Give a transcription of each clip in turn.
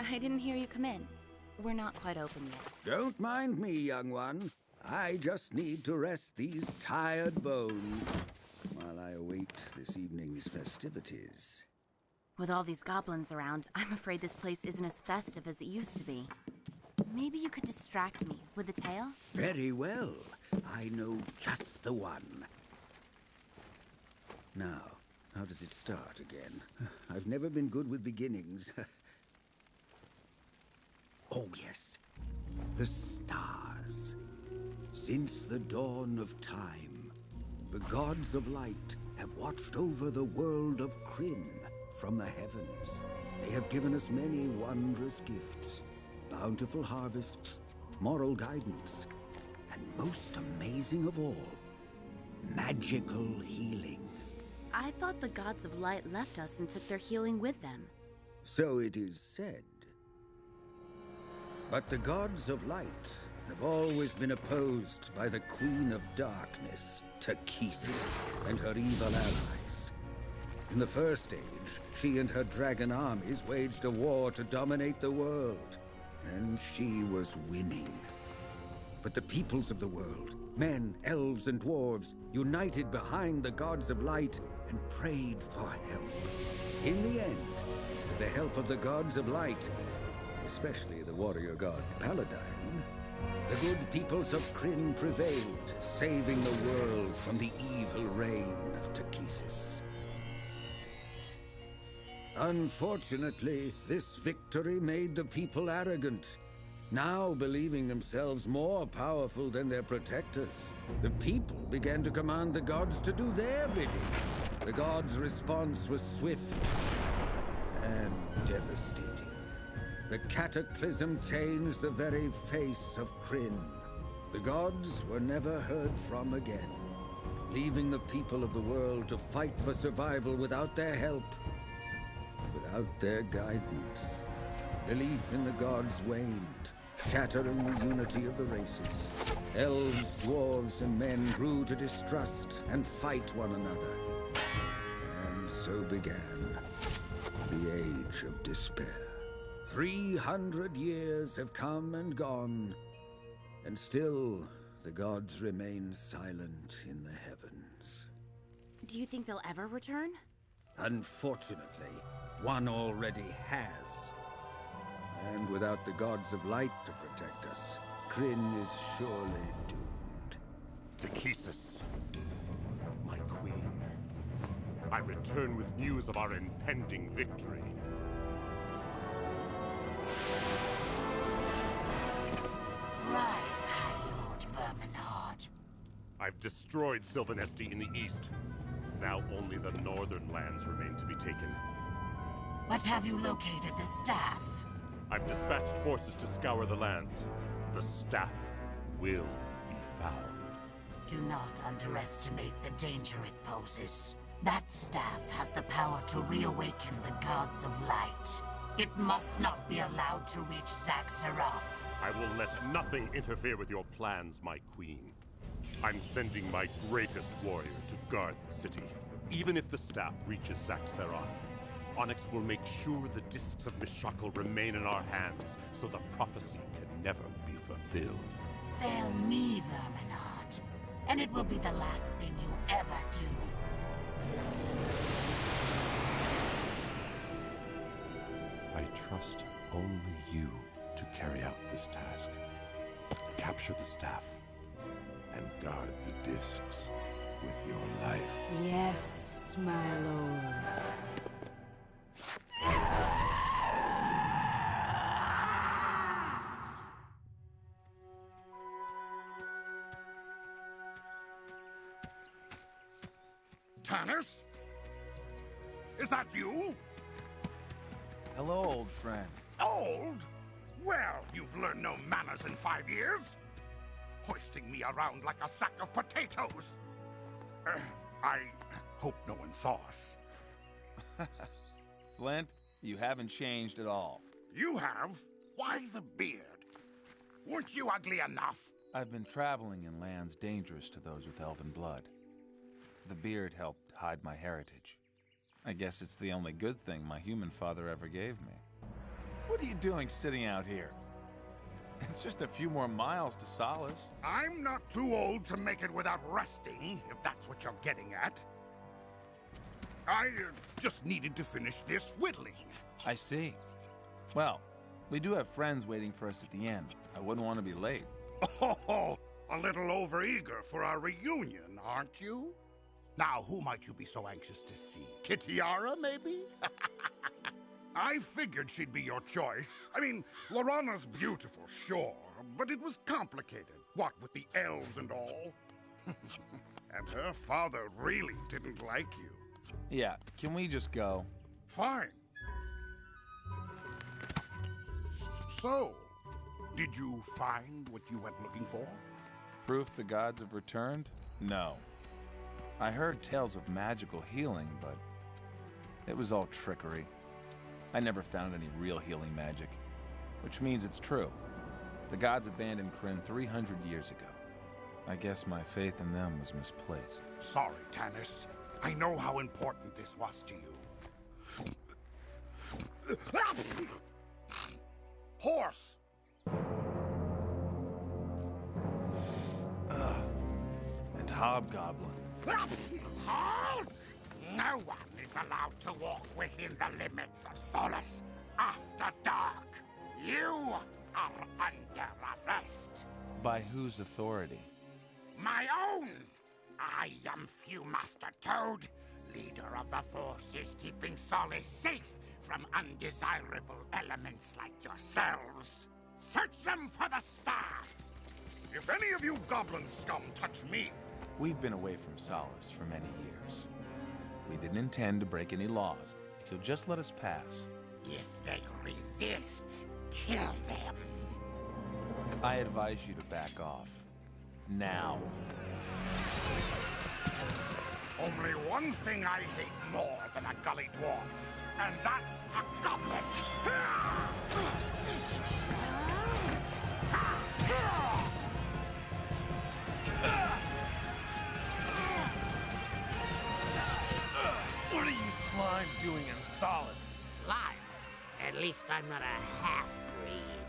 I didn't hear you come in. We're not quite open yet. Don't mind me, young one. I just need to rest these tired bones while I await this evening's festivities. With all these goblins around, I'm afraid this place isn't as festive as it used to be. Maybe you could distract me with a tale? Very well. I know just the one. Now, how does it start again? I've never been good with beginnings. Oh, yes. The stars. Since the dawn of time, the gods of light have watched over the world of Krynn from the heavens. They have given us many wondrous gifts, bountiful harvests, moral guidance, and most amazing of all, magical healing. I thought the gods of light left us and took their healing with them. So it is said. But the gods of light have always been opposed by the Queen of Darkness, Takesis, and her evil allies. In the First Age, she and her dragon armies waged a war to dominate the world, and she was winning. But the peoples of the world, men, elves, and dwarves, united behind the gods of light and prayed for help. In the end, with the help of the gods of light, especially the warrior god Paladin, the good peoples of Krynn prevailed, saving the world from the evil reign of Takesis. Unfortunately, this victory made the people arrogant. Now, believing themselves more powerful than their protectors, the people began to command the gods to do their bidding. The gods' response was swift and devastating. The cataclysm changed the very face of Krynn. The gods were never heard from again, leaving the people of the world to fight for survival without their help, without their guidance. Belief in the gods waned, shattering the unity of the races. Elves, dwarves, and men grew to distrust and fight one another. And so began the Age of Despair. 300 years have come and gone, and still the gods remain silent in the heavens. Do you think they'll ever return? Unfortunately, one already has. And without the gods of light to protect us, Krynn is surely doomed. Takesis, my queen, I return with news of our impending victory. Rise, High Lord Verminard. I've destroyed Sylvanesti in the east. Now only the northern lands remain to be taken. But have you located the staff? I've dispatched forces to scour the lands. The staff will be found. Do not underestimate the danger it poses. That staff has the power to reawaken the gods of light. It must not be allowed to reach Zaxxaroth. I will let nothing interfere with your plans, my queen. I'm sending my greatest warrior to guard the city. Even if the staff reaches Zaxxaroth, Onyx will make sure the discs of Mishakal remain in our hands, so the prophecy can never be fulfilled. Fail me, Verminard, and it will be the last thing you ever do. I trust only you to carry out this task. Capture the staff and guard the discs with your life. Yes, my lord. Tanis? Is that you? Hello, old friend. Old? Well, you've learned no manners in 5 years. Hoisting me around like a sack of potatoes. I hope no one saw us. Flint, you haven't changed at all. You have? Why the beard? Weren't you ugly enough? I've been traveling in lands dangerous to those with elven blood. The beard helped hide my heritage. I guess it's the only good thing my human father ever gave me. What are you doing sitting out here? It's just a few more miles to Solace. I'm not too old to make it without resting, if that's what you're getting at. I just needed to finish this whittling. I see. Well, we do have friends waiting for us at the end. I wouldn't want to be late. Oh, a little overeager for our reunion, aren't you? Now, who might you be so anxious to see? Kitiara, maybe? I figured she'd be your choice. I mean, Lorana's beautiful, sure, but it was complicated. What with the elves and all? And her father really didn't like you. Yeah, can we just go? Fine. So, did you find what you went looking for? Proof the gods have returned? No. I heard tales of magical healing, but it was all trickery. I never found any real healing magic, which means it's true. The gods abandoned Krynn 300 years ago. I guess my faith in them was misplaced. Sorry, Tanis. I know how important this was to you. Horse! And Hobgoblin. Halt! No one is allowed to walk within the limits of Solace after dark. You are under arrest. By whose authority? My own! I am Fewmaster Toede, leader of the forces keeping Solace safe from undesirable elements like yourselves. Search them for the staff! If any of you goblin scum touch me... We've been away from Solace for many years. We didn't intend to break any laws. If you'll just let us pass. If they resist, kill them. I advise you to back off. Now. Only one thing I hate more than a gully dwarf, and that's a goblin. What are you slime doing in Solace? Slime? At least I'm not a half-breed.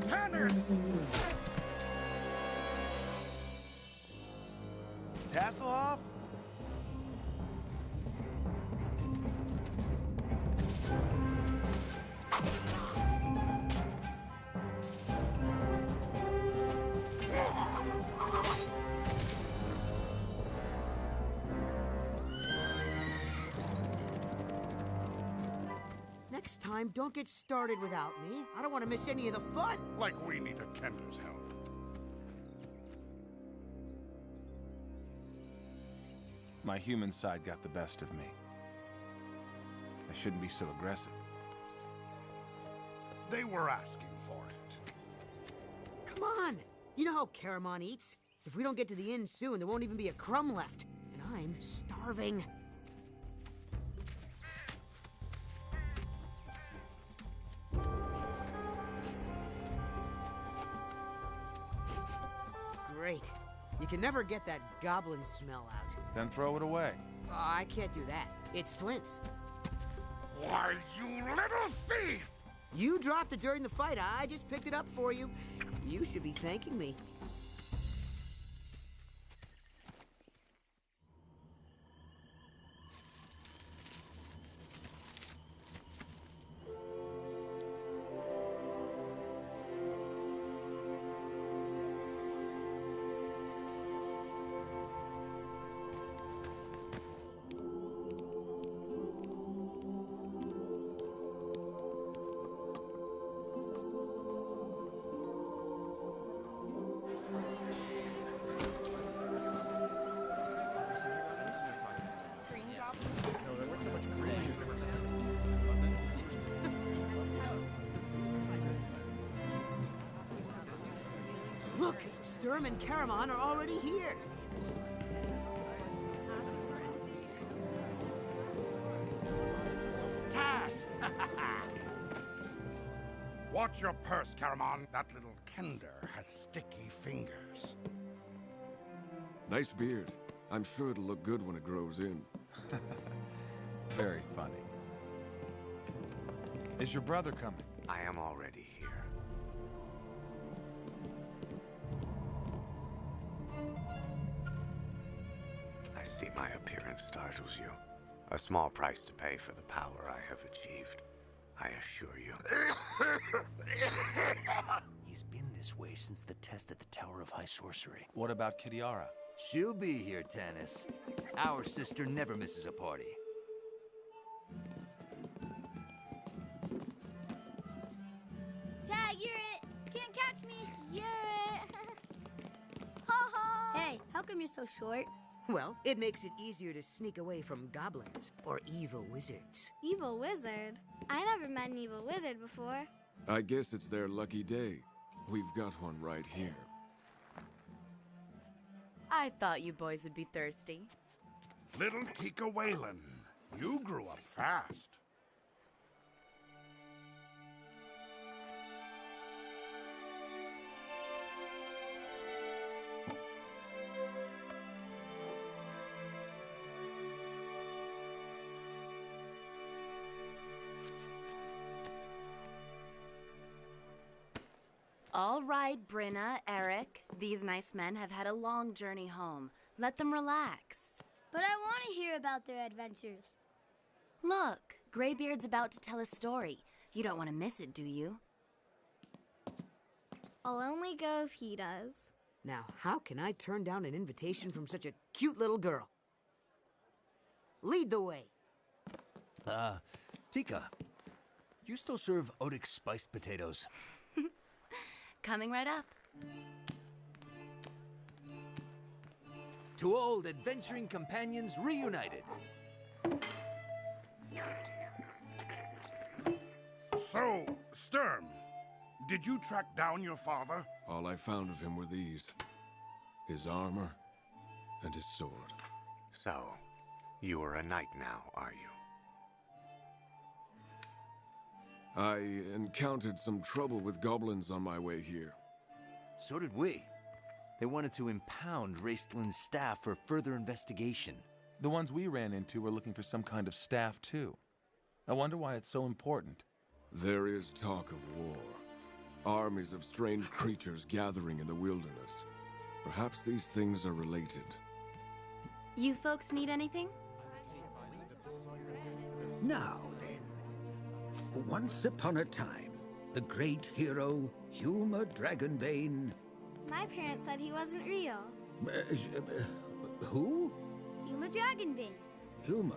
Tanis! Tasslehoff? Next time, don't get started without me. I don't want to miss any of the fun. Like we need a Kender's help. My human side got the best of me. I shouldn't be so aggressive. They were asking for it. Come on! You know how Caramon eats? If we don't get to the inn soon, there won't even be a crumb left. And I'm starving. Great. You can never get that goblin smell out. Then throw it away. I can't do that. It's Flint's. Why, you little thief! You dropped it during the fight. I just picked it up for you. You should be thanking me. Look, Sturm and Caramon are already here. last. Watch your purse, Caramon. That little Kender has sticky fingers. Nice beard. I'm sure it'll look good when it grows in. Very funny. Is your brother coming? I am already here. I see my appearance startles you. A small price to pay for the power I have achieved, I assure you. He's been this way since the test at the Tower of High Sorcery. What about Kitiara? She'll be here, Tanis. Our sister never misses a party. Tag, you're it! Can't catch me! You're it! Ha ha! Hey, how come you're so short? Well, it makes it easier to sneak away from goblins or evil wizards. Evil wizard? I never met an evil wizard before. I guess it's their lucky day. We've got one right here. I thought you boys would be thirsty. Little Tika Waylan, you grew up fast. All right, Brenna, Eric. These nice men have had a long journey home. Let them relax. But I want to hear about their adventures. Look, Greybeard's about to tell a story. You don't want to miss it, do you? I'll only go if he does. Now, how can I turn down an invitation from such a cute little girl? Lead the way. Tika, you still serve Odyx spiced potatoes? Coming right up. To old adventuring companions reunited. So, Sturm, did you track down your father? All I found of him were these. His armor and his sword. So, you are a knight now, are you? I encountered some trouble with goblins on my way here. So did we. They wanted to impound Raistlin's staff for further investigation. The ones we ran into were looking for some kind of staff, too. I wonder why it's so important. There is talk of war. Armies of strange creatures gathering in the wilderness. Perhaps these things are related. You folks need anything? Now then. Once upon a time, the great hero, Huma Dragonbane... My parents said he wasn't real. Who? Huma Dragonbane. Huma?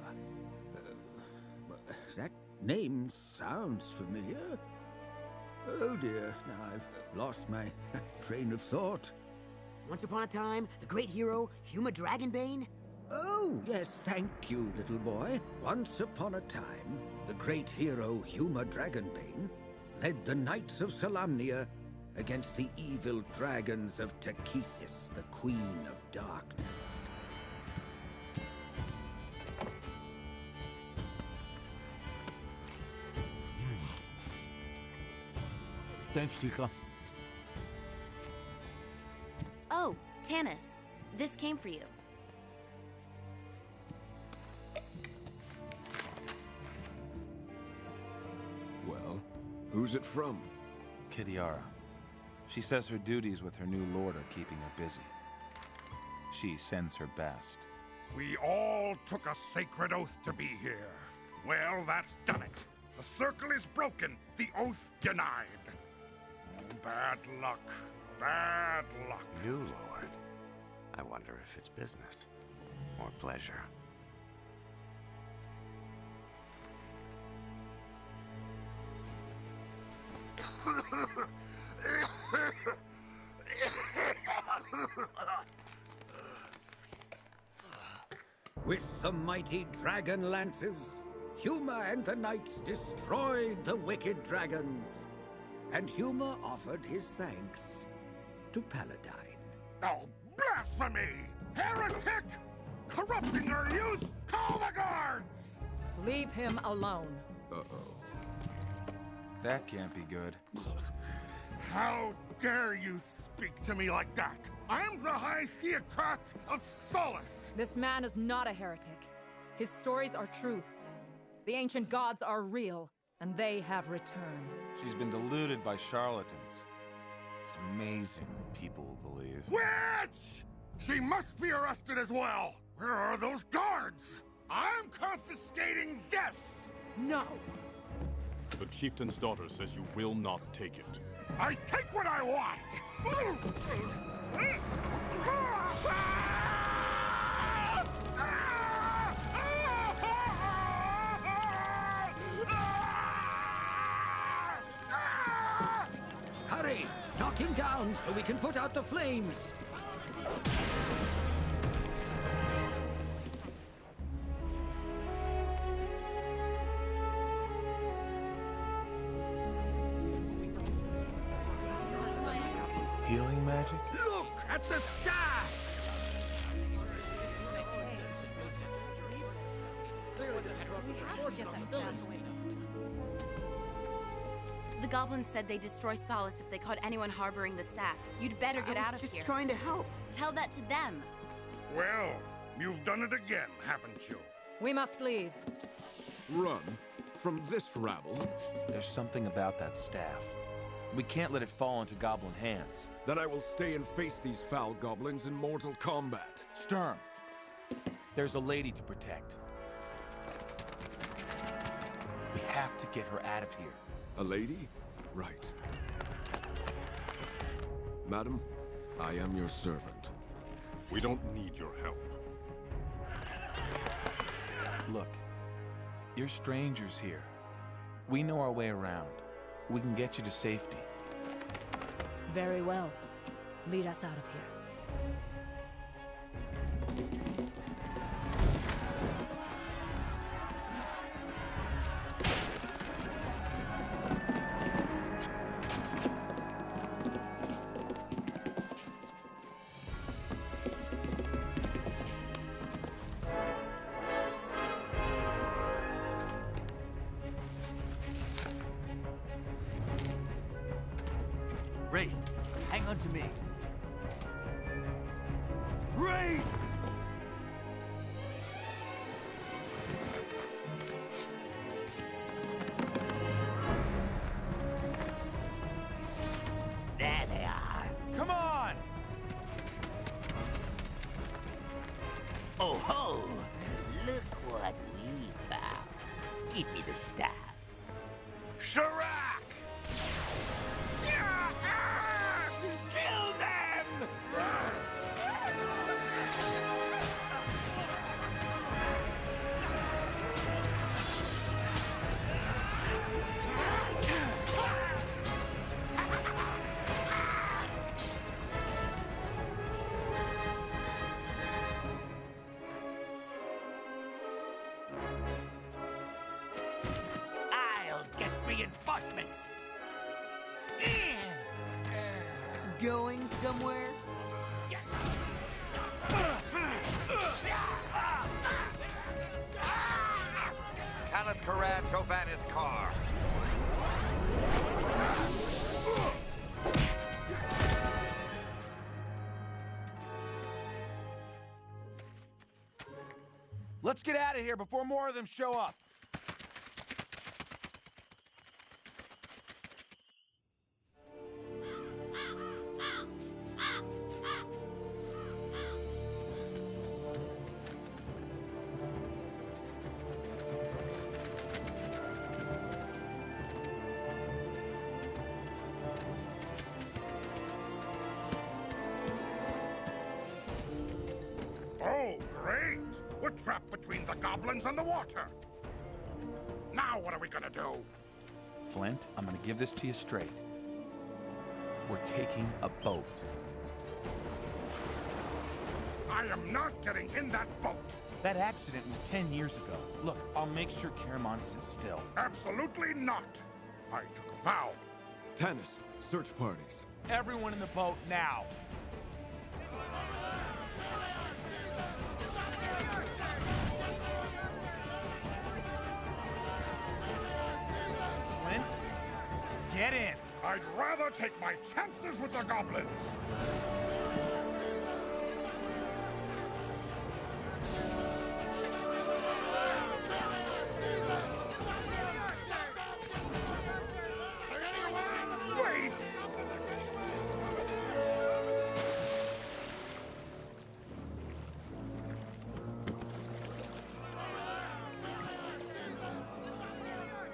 That name sounds familiar. Oh dear, now I've lost my train of thought. Once upon a time, the great hero, Huma Dragonbane? Oh, yes, thank you, little boy. Once upon a time, the great hero Huma Dragonbane led the Knights of Solamnia against the evil dragons of Takesis, the Queen of Darkness. Thanks, Tika. Oh, Tanis, this came for you. Well, who's it from? Kitiara. She says her duties with her new lord are keeping her busy. She sends her best. We all took a sacred oath to be here. Well, that's done it. The circle is broken, the oath denied. Oh, bad luck. Bad luck. New lord. I wonder if it's business or pleasure. With the mighty Dragonlances, Huma and the knights destroyed the wicked dragons. And Huma offered his thanks to Paladine. Oh, blasphemy! Heretic! Corrupting our youth! Call the guards! Leave him alone. Uh-oh. That can't be good. How dare you speak to me like that? I'm the High Theocrat of Solace! This man is not a heretic. His stories are true. The ancient gods are real, and they have returned. She's been deluded by charlatans. It's amazing what people will believe. Witch! She must be arrested as well! Where are those guards? I'm confiscating this! No! The chieftain's daughter says you will not take it. I take what I want! Hurry! Knock him down so we can put out the flames! Healing magic? Look at the staff! The goblins said they destroy Solace if they caught anyone harboring the staff. You'd better get out of here. I was just trying to help. Tell that to them. Well, you've done it again, haven't you? We must leave. Run? From this rabble? There's something about that staff. We can't let it fall into goblin hands. Then I will stay and face these foul goblins in mortal combat. Sturm, there's a lady to protect. We have to get her out of here. A lady? Right. Madam, I am your servant. We don't need your help. Look, you're strangers here. We know our way around. We can get you to safety. Very well. Lead us out of here. Raised, hang on to me. Raised! There they are. Come on! Oh ho! Look what we found. Give me the staff. Shirak! Kill them! I'll get reinforcements. Going somewhere? Khaled Karan Toban his car. Let's get out of here before more of them show up. Oh, great! We're trapped between the goblins and the water. Now what are we gonna do? Flint, I'm gonna give this to you straight. We're taking a boat. I am not getting in that boat. That accident was 10 years ago. Look, I'll make sure Caramon sits still. Absolutely not. I took a vow. Tanis, search parties. Everyone in the boat now. Get in! I'd rather take my chances with the goblins! Wait!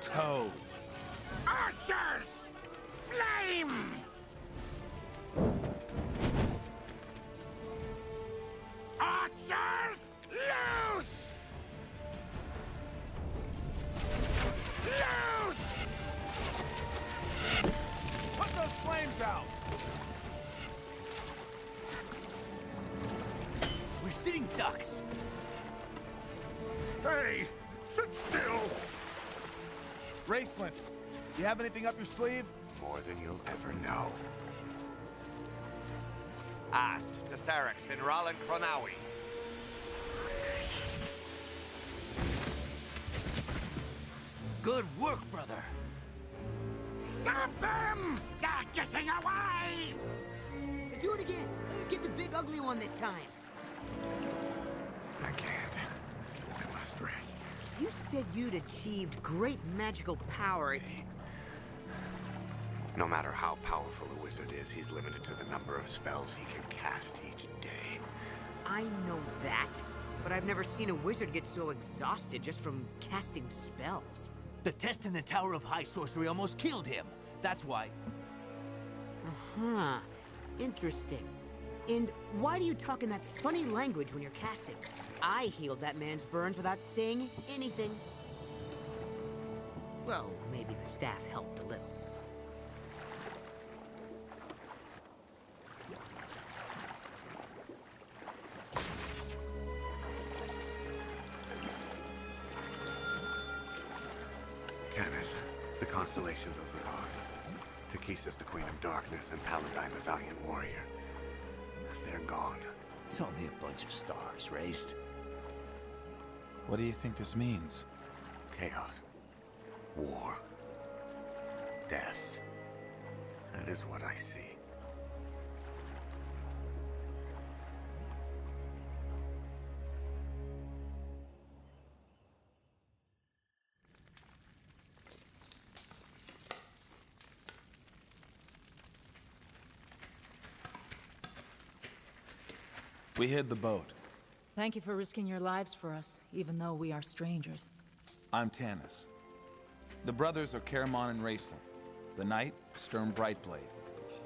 Toede. Archers! Flame! Archers! Loose! Loose! Put those flames out! We're sitting ducks. Hey! Sit still! Raistlin, you have anything up your sleeve? More than you'll ever know. Ast to Sarix in Rollin Cronawi. Good work, brother. Stop them! They're getting away! Do it again. Get the big ugly one this time. I can't. I must rest. You said you'd achieved great magical power. No matter how powerful a wizard is, he's limited to the number of spells he can cast each day. I know that, but I've never seen a wizard get so exhausted just from casting spells. The test in the Tower of High Sorcery almost killed him. That's why. Uh-huh. Interesting. And why do you talk in that funny language when you're casting? I healed that man's burns without saying anything. Well, maybe the staff helped a little. Tanis, the constellations of the gods. Takisa's the Queen of Darkness and Paladine the Valiant Warrior. They're gone. It's only a bunch of stars, Raised. What do you think this means? Chaos. War. Death. That is what I see. We hid the boat. Thank you for risking your lives for us, even though we are strangers. I'm Tanis. The brothers are Caramon and Raistlin. The knight, Sturm Brightblade.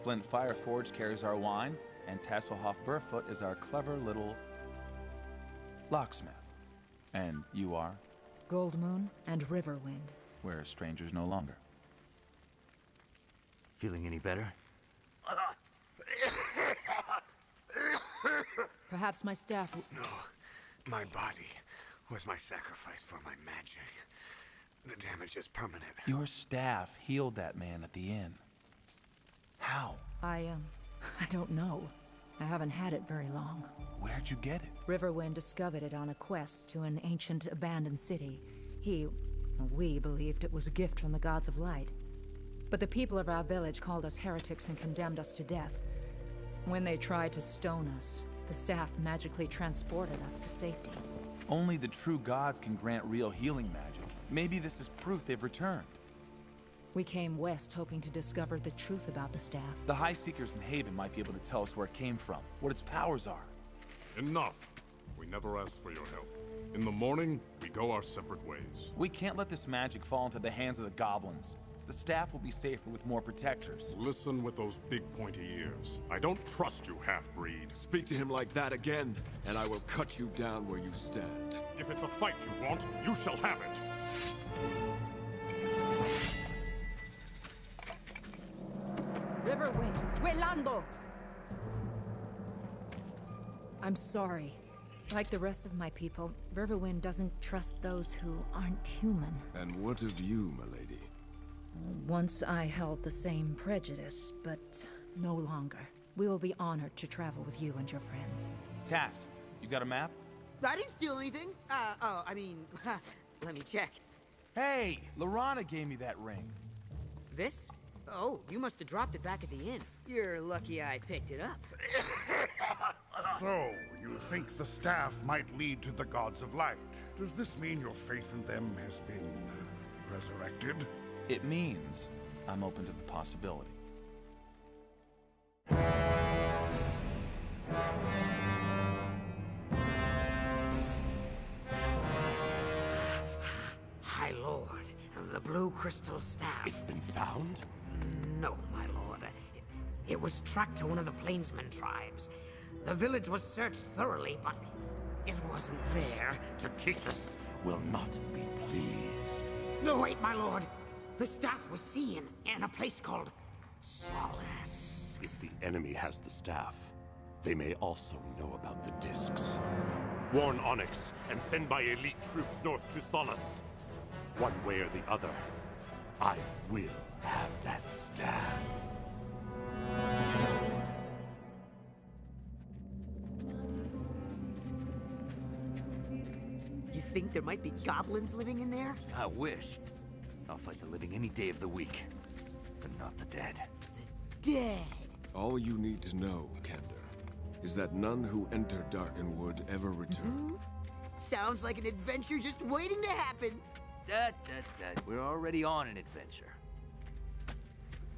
Flint Fireforge carries our wine, and Tasslehoff Burrfoot is our clever little locksmith. And you are? Goldmoon and Riverwind. We're strangers no longer. Feeling any better? Perhaps my staff... No. My body was my sacrifice for my magic. The damage is permanent. Your staff healed that man at the inn. How? I don't know. I haven't had it very long. Where'd you get it? Riverwind discovered it on a quest to an ancient abandoned city. We believed it was a gift from the gods of light. But the people of our village called us heretics and condemned us to death. When they tried to stone us, the staff magically transported us to safety. Only the true gods can grant real healing magic. Maybe this is proof they've returned. We came west hoping to discover the truth about the staff. The High Seekers in Haven might be able to tell us where it came from, what its powers are. Enough. We never asked for your help. In the morning, we go our separate ways. We can't let this magic fall into the hands of the goblins. The staff will be safer with more protectors. Listen with those big pointy ears. I don't trust you, half-breed. Speak to him like that again, and I will cut you down where you stand. If it's a fight you want, you shall have it. Riverwind, Welando! I'm sorry. Like the rest of my people, Riverwind doesn't trust those who aren't human. And what of you, milady? Once I held the same prejudice, but no longer. We will be honored to travel with you and your friends. Tass, you got a map? I didn't steal anything. Let me check. Hey, Lorana gave me that ring. This? Oh, you must have dropped it back at the inn. You're lucky I picked it up. So, you think the staff might lead to the gods of light? Does this mean your faith in them has been resurrected? It means I'm open to the possibility. High Lord, the blue crystal staff. It's been found? No, my lord. It was tracked to one of the plainsman tribes. The village was searched thoroughly, but it wasn't there. Takesis will not be pleased. No, wait, my lord. The staff was seen in a place called Solace. If the enemy has the staff, they may also know about the discs. Warn Onyx and send my elite troops north to Solace. One way or the other, I will have that staff. You think there might be goblins living in there? I wish. I'll fight the living any day of the week, but not the dead. The dead? All you need to know, Kender, is that none who enter Darkenwood ever return. Sounds like an adventure just waiting to happen. We're already on an adventure.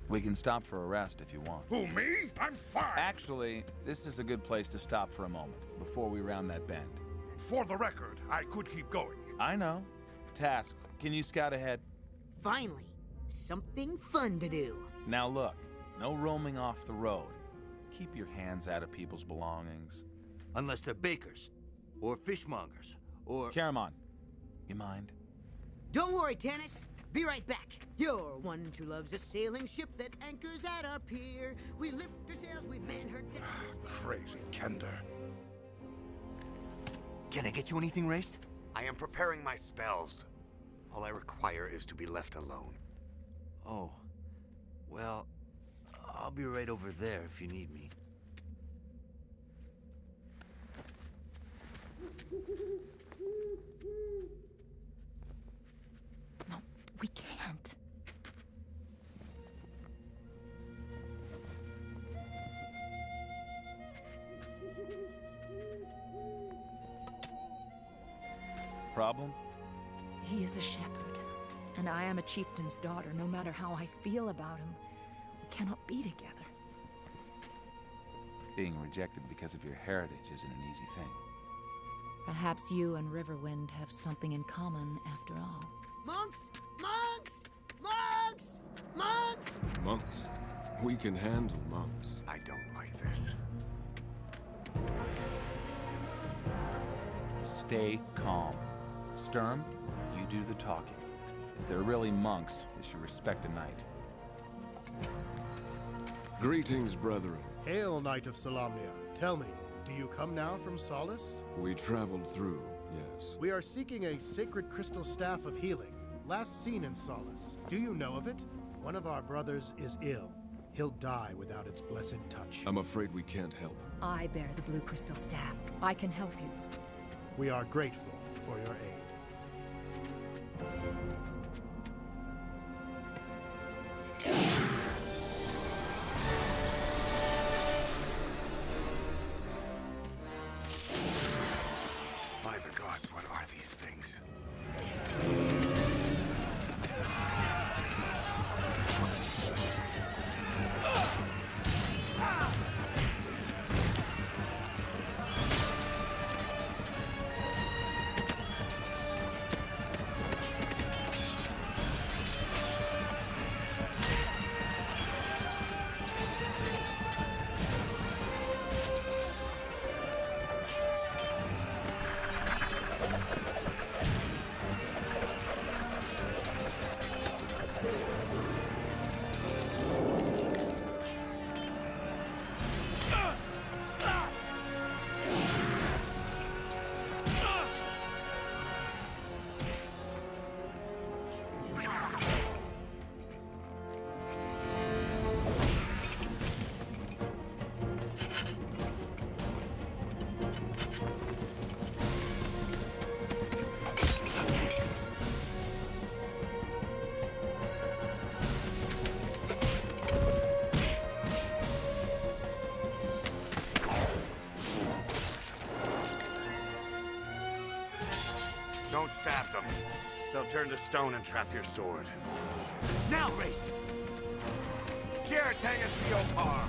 We can stop for a rest if you want. Who, me? I'm fine. Actually, this is a good place to stop for a moment, before we round that bend. For the record, I could keep going. I know. Task, can you scout ahead? Finally, something fun to do. Now look, no roaming off the road. Keep your hands out of people's belongings. Unless they're bakers, or fishmongers, or... Caramon, you mind? Don't worry, Tanis. Be right back. You're one who loves a sailing ship that anchors at our pier. We lift her sails, we man her decks. Crazy Kender. Can I get you anything, Raist? I am preparing my spells. All I require is to be left alone. Oh. Well, I'll be right over there if you need me. No, we can't. Problem? He is a shepherd, and I am a chieftain's daughter. No matter how I feel about him, we cannot be together. Being rejected because of your heritage isn't an easy thing. Perhaps you and Riverwind have something in common after all. Monks! Monks! Monks! Monks! Monks. We can handle monks. I don't like this. Stay calm. Sturm, you do the talking. If they're really monks, they should respect a knight. Greetings, brethren. Hail, Knight of Solamnia. Tell me, do you come now from Solace? We traveled through, yes. We are seeking a sacred crystal staff of healing, last seen in Solace. Do you know of it? One of our brothers is ill. He'll die without its blessed touch. I'm afraid we can't help. I bear the blue crystal staff. I can help you. We are grateful for your aid. By the gods, what are these things? they'll turn to stone and trap your sword. Now, Raistlin! Tanis Biopar!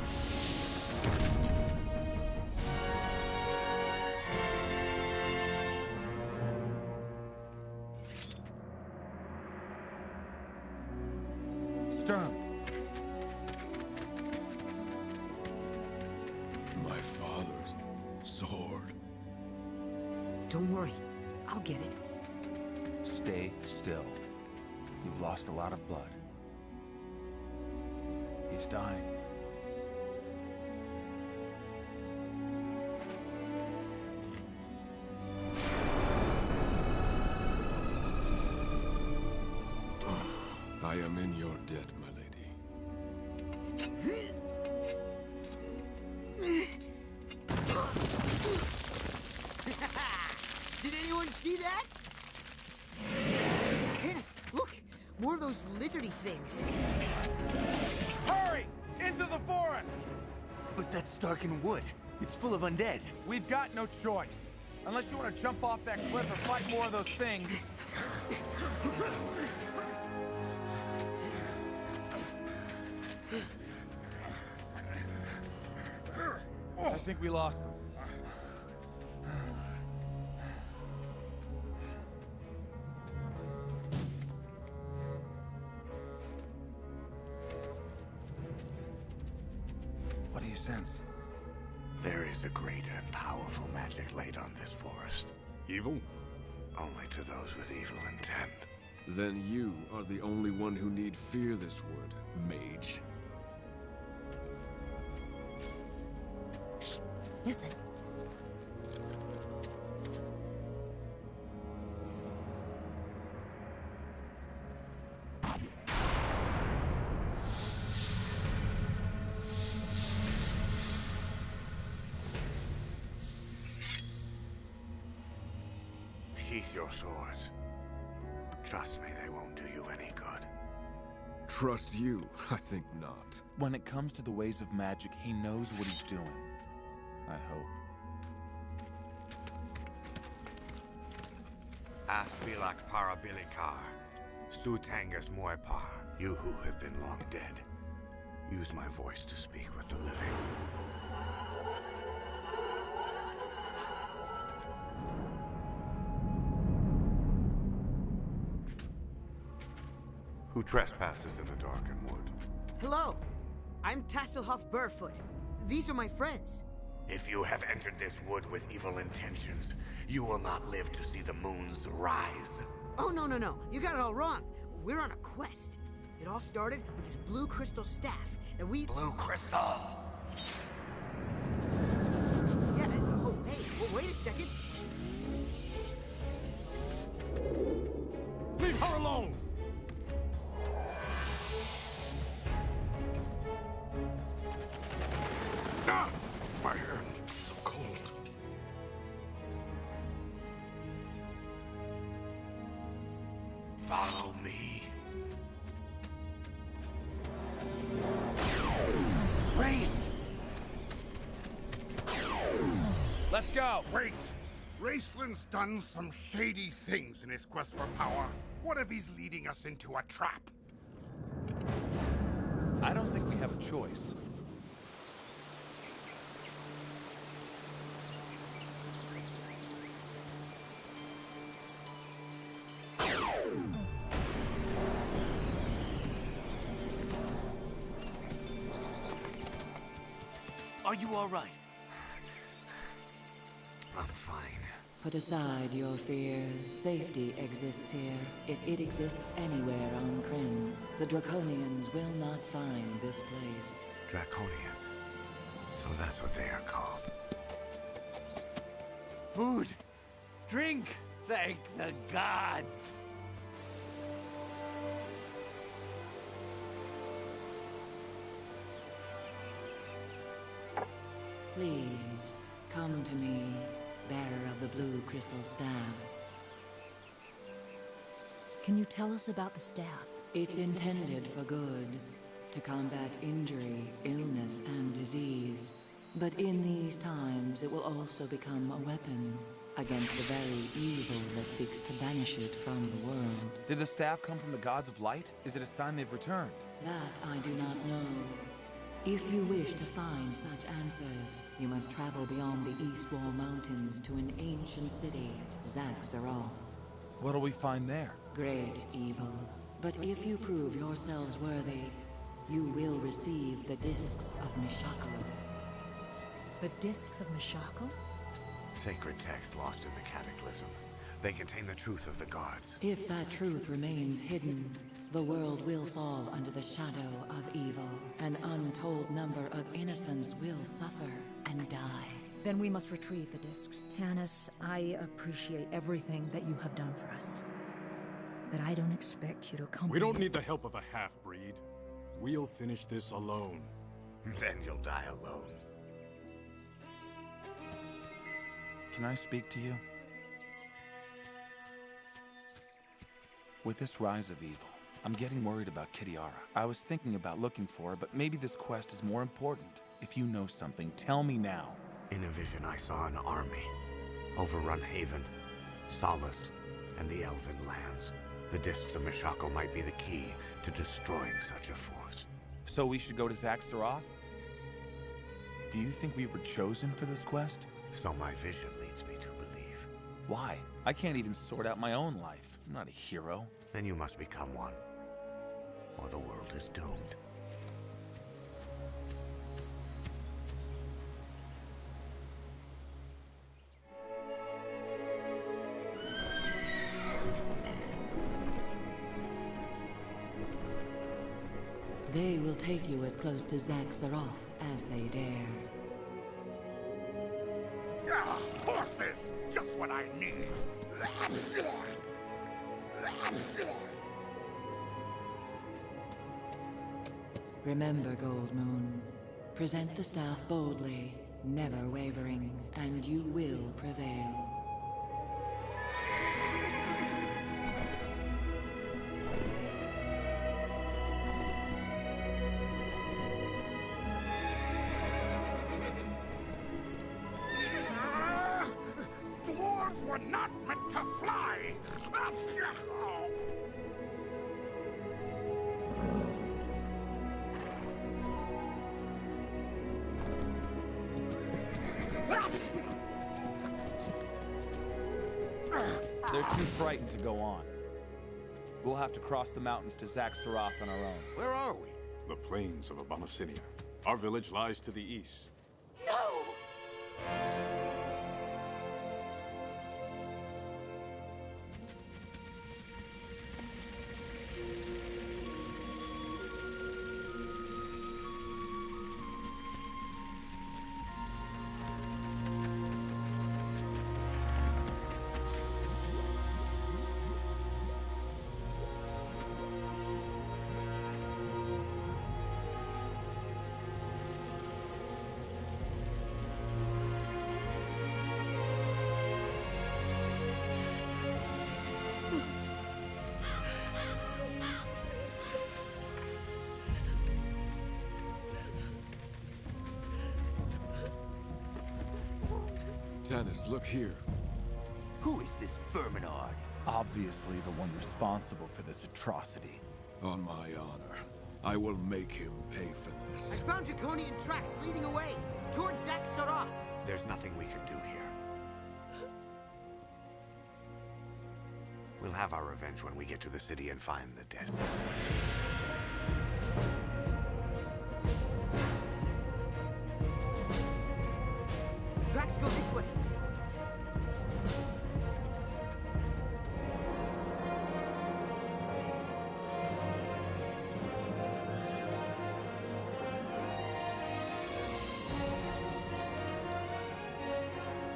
Stern. My father's sword. Don't worry, I'll get it. Stay still. You've lost a lot of blood. He's dying. I am in your debt, my lady. Did anyone see that? Tanis, look! More of those lizardy things. Hurry! Into the forest! But that's darkened wood. It's full of undead. We've got no choice. Unless you want to jump off that cliff or fight more of those things. I think we lost them. What do you sense? There is a great and powerful magic laid on this forest. Evil? Only to those with evil intent. Then you are the only one who need fear this wood, mage. Shh! Listen. Sheath your swords. Trust me, they won't do you any good. Trust you? I think not. When it comes to the ways of magic, he knows what he's doing. I hope. Aspilak Parabilikar, Sutangas Moepar, you who have been long dead. Use my voice to speak with the living. Who trespasses in the darkened wood? Hello! I'm Tasslehoff Burrfoot. These are my friends. If you have entered this wood with evil intentions, you will not live to see the moon's rise. Oh, no. You got it all wrong. We're on a quest. It all started with this blue crystal staff, and we... Blue crystal! Yeah, oh, hey, well, wait a second. Leave her alone! Ah! My hand is so cold. Follow me. Raised! Let's go! Wait! Raistlin's done some shady things in his quest for power. What if he's leading us into a trap? I don't think we have a choice. Are you all right? I'm fine. Put aside your fears. Safety exists here. If it exists anywhere on Krynn, the Draconians will not find this place. Draconians. So that's what they are called. Food! Drink! Thank the gods! Please, come to me, bearer of the blue crystal staff. Can you tell us about the staff? It's intended for good, to combat injury, illness, and disease. But in these times, it will also become a weapon, against the very evil that seeks to banish it from the world. Did the staff come from the gods of light? Is it a sign they've returned? That I do not know. If you wish to find such answers, you must travel beyond the East Wall Mountains to an ancient city, Zaxxeroth. What'll we find there? Great evil. But if you prove yourselves worthy, you will receive the Discs of Mishako. The Discs of Mishako? Sacred texts lost in the Cataclysm. They contain the truth of the gods. If that truth remains hidden, the world will fall under the shadow of evil. An untold number of innocents will suffer and die. Then we must retrieve the discs. Tanis, I appreciate everything that you have done for us. But I don't expect you to come. We don't need the help of a half-breed. We'll finish this alone. Then you'll die alone. Can I speak to you? With this rise of evil, I'm getting worried about Kitiara. I was thinking about looking for her, but maybe this quest is more important. If you know something, tell me now. In a vision, I saw an army. Overrun Haven, Solace, and the Elven lands. The Discs of Mishako might be the key to destroying such a force. So we should go to Zaxxeroth? Do you think we were chosen for this quest? So my vision leads me to believe. Why? I can't even sort out my own life. I'm not a hero. Then you must become one, or the world is doomed. They will take you as close to Zaxxeroth as they dare. Ah, horses! Just what I need! Remember, Goldmoon. Present the staff boldly, never wavering, and you will prevail. Dwarves were not meant to fly! They're too frightened to go on. We'll have to cross the mountains to Zaxxeroth on our own. Where are we? The plains of Abomacinia. Our village lies to the east. No! Tanis, look here. Who is this Verminard? Obviously the one responsible for this atrocity. On my honor, I will make him pay for this. I found Draconian tracks leading away towards Zaxxeroth. There's nothing we can do here. We'll have our revenge when we get to the city and find the Discs. The tracks go this way.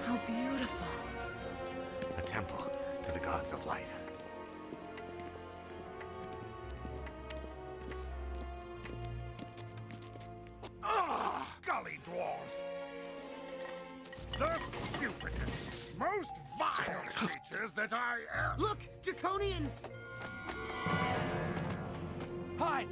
How beautiful. A temple to the gods of light. Ah, gully dwarves! The stupidest, most vile creatures that I ever... Look! Draconians! Hide!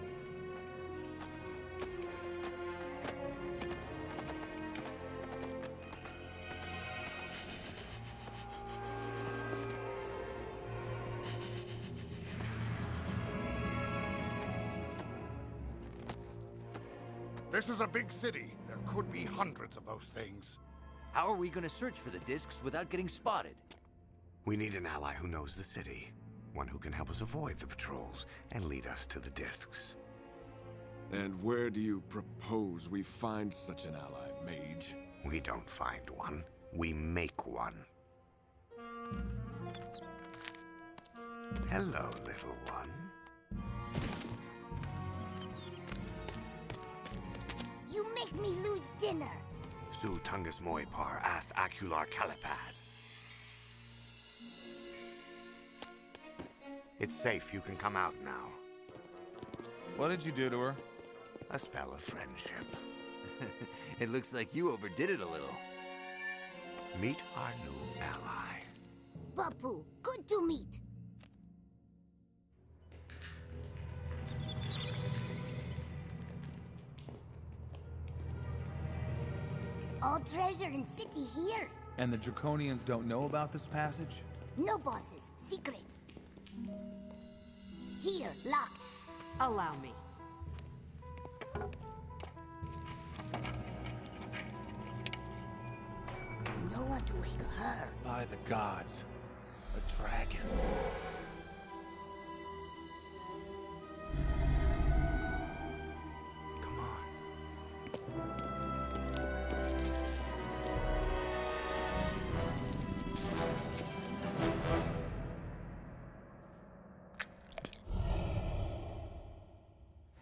This is a big city. There could be hundreds of those things. How are we gonna search for the discs without getting spotted? We need an ally who knows the city. One who can help us avoid the patrols and lead us to the discs. And where do you propose we find such an ally, Mage? We don't find one. We make one. Hello, little one. You make me lose dinner. Su Tungus Moipar as Acular Calipad. It's safe. You can come out now. What did you do to her? A spell of friendship. It looks like you overdid it a little. Meet our new ally. Bapu, good to meet. All treasure in city here. And the Draconians don't know about this passage? No bosses, secret. Here, locked. Allow me. No one to wake her. By the gods. A dragon. Come on.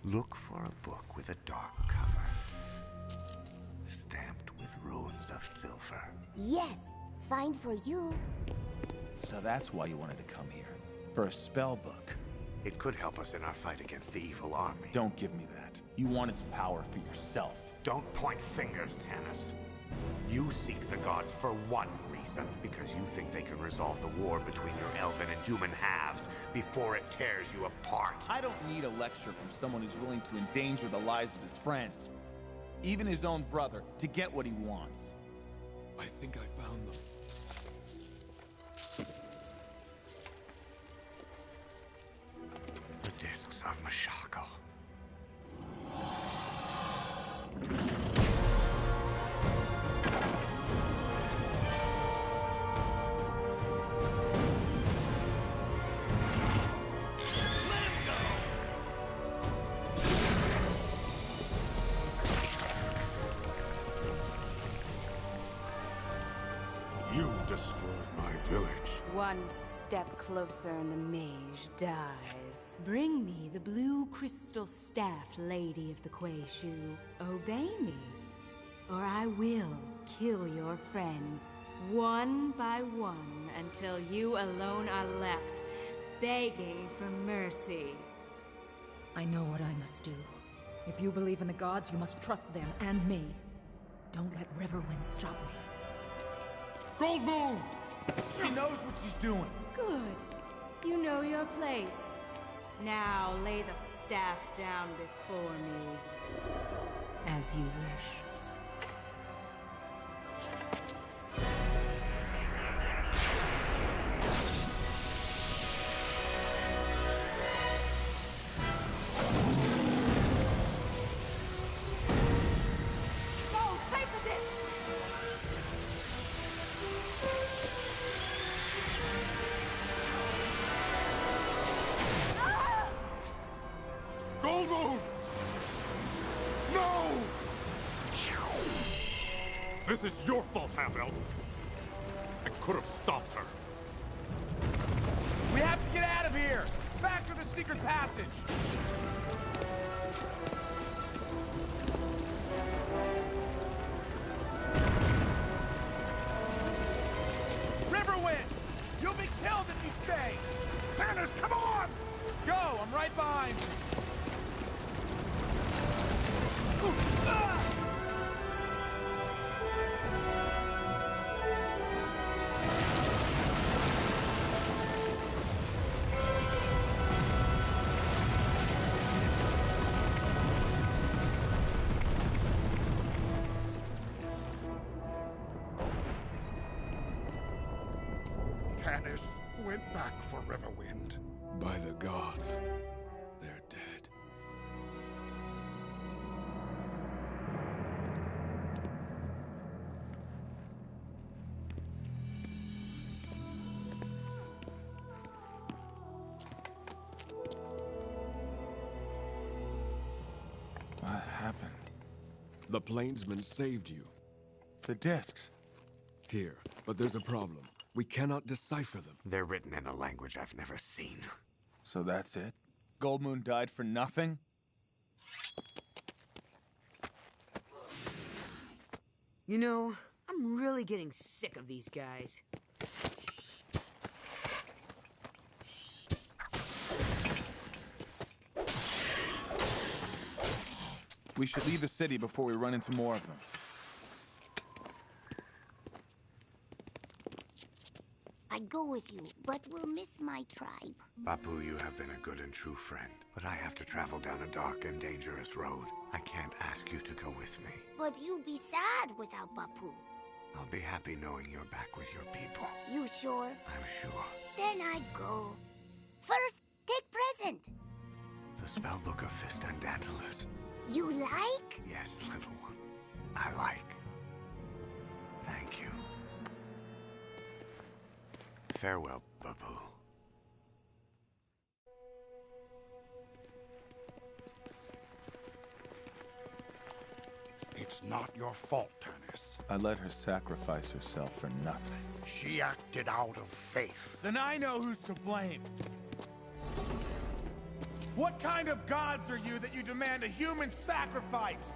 Look for a book with a dark cover, stamped with runes of silver. Yes, fine for you. So that's why you wanted to come here. For a spell book. It could help us in our fight against the evil army. Don't give me that. You want its power for yourself. Don't point fingers, Tanis. You seek the gods for one reason, because you think they can resolve the war between your elven and human halves before it tears you apart. I don't need a lecture from someone who's willing to endanger the lives of his friends, even his own brother, to get what he wants. I think I found them. The discs of Mashako. You destroyed my village. One step closer and the mage dies. Bring me the blue crystal staff, Lady of the Quayshu. Obey me, or I will kill your friends, one by one, until you alone are left, begging for mercy. I know what I must do. If you believe in the gods, you must trust them and me. Don't let Riverwind stop me. Goldmoon! She knows what she's doing. Good. You know your place. Now lay the staff down before me. As you wish. This is your fault, Half-Elf. I could have stopped her. We have to get out of here! Back to the secret passage! Riverwind! You'll be killed if you stay! Tanis, come on! Go! I'm right behind you! Tanis went back for Riverwind. By the gods, they're dead. What happened? The plainsman saved you. The discs. Here, but there's a problem. We cannot decipher them. They're written in a language I've never seen. So that's it? Goldmoon died for nothing? You know, I'm really getting sick of these guys. We should leave the city before we run into more of them. I go with you, but we'll miss my tribe. Bapu, you have been a good and true friend, but I have to travel down a dark and dangerous road. I can't ask you to go with me. But you'll be sad without Bapu. I'll be happy knowing you're back with your people. You sure? I'm sure. Then I go. First, take present. The spellbook of Fist and Dantalus. You like? Yes, little one. I like. Thank you. Farewell, Bapu. It's not your fault, Tanis. I let her sacrifice herself for nothing. She acted out of faith. Then I know who's to blame. What kind of gods are you that you demand a human sacrifice?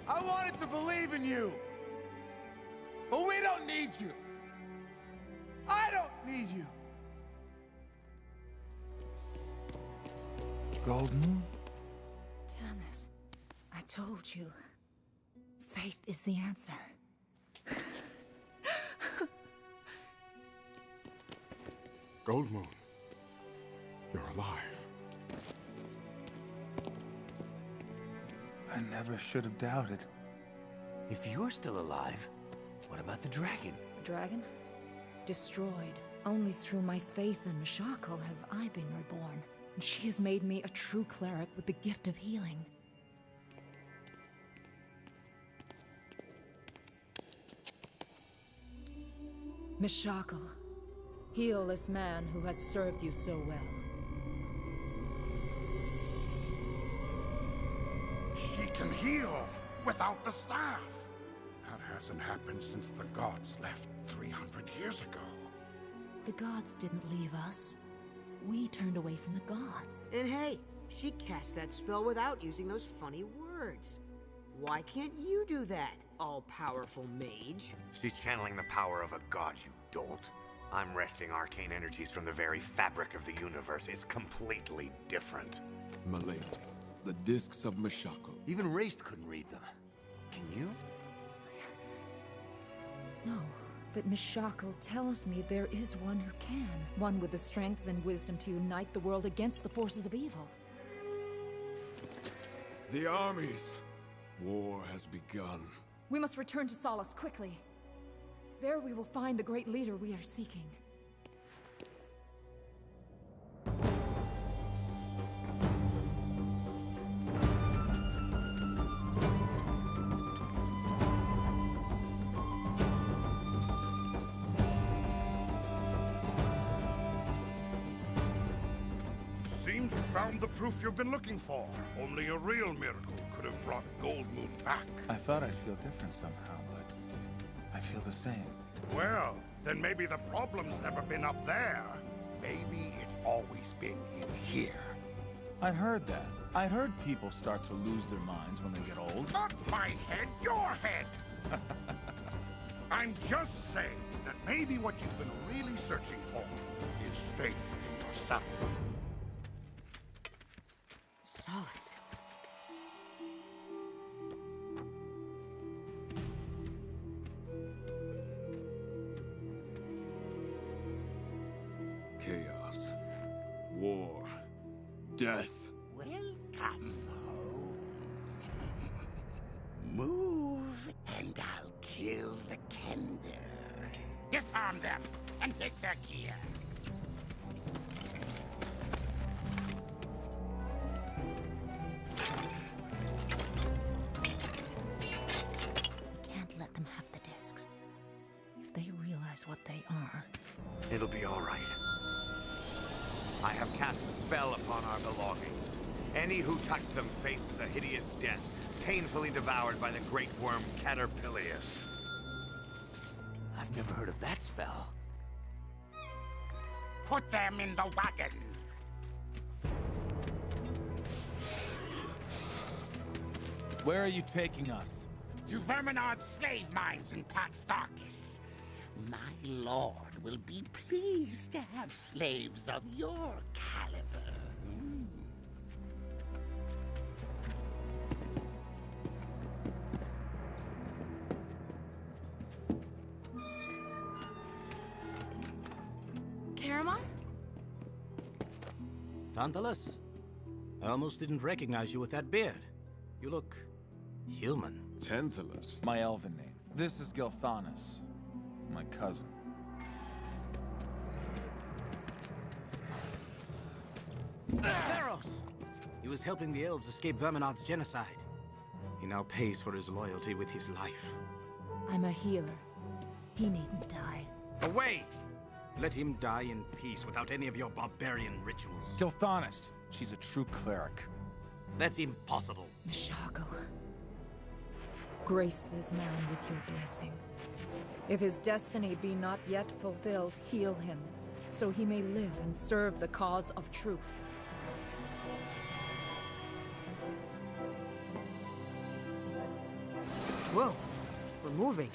I wanted to believe in you. But we don't need you. I don't need you. Goldmoon? Tanis, I told you. Faith is the answer. Goldmoon, you're alive. I never should have doubted. If you're still alive, what about the dragon? The dragon? Destroyed. Only through my faith in Mishakal have I been reborn. And she has made me a true cleric with the gift of healing. Mishakal, heal this man who has served you so well. She can heal without the staff. That hasn't happened since the gods left 300 years ago. The gods didn't leave us. We turned away from the gods. And hey, she cast that spell without using those funny words. Why can't you do that, all-powerful mage? She's channeling the power of a god, you dolt. I'm wresting arcane energies from the very fabric of the universe. It's completely different. Malay, the discs of Mishakal. Even Raist couldn't read them. Can you? No, but Mishakal tells me there is one who can. One with the strength and wisdom to unite the world against the forces of evil. The armies. War has begun. We must return to Solace quickly. There we will find the great leader we are seeking. Seems you found the proof you've been looking for. Only a real miracle could have brought Goldmoon back. I thought I'd feel different somehow, but I feel the same. Well, then maybe the problem's never been up there. Maybe it's always been in here. I'd heard that. I'd heard people start to lose their minds when they get old. Not my head, your head! I'm just saying that maybe what you've been really searching for is faith in yourself. Solace. Chaos. War. Death. Welcome home. Move, and I'll kill the Kender. Disarm them, and take their gear. Can't let them have the discs. If they realize what they are. It'll be all right. I have cast a spell upon our belongings. Any who touch them faces a hideous death, painfully devoured by the great worm Caterpillius. I've never heard of that spell. Put them in the wagons. Where are you taking us? To Verminard's slave mines in Pax Tharkas. My lord will be pleased to have slaves of your caliber. Caramon? Tantalus? I almost didn't recognize you with that beard. You look human. Tanthalus. My elven name. This is Gilthanas, my cousin. Theros! He was helping the elves escape Verminard's genocide. He now pays for his loyalty with his life. I'm a healer. He needn't die. Away! Let him die in peace without any of your barbarian rituals. Gilthanas. She's a true cleric. That's impossible. Mishako. Grace this man with your blessing. If his destiny be not yet fulfilled, heal him, so he may live and serve the cause of truth. Whoa, we're moving.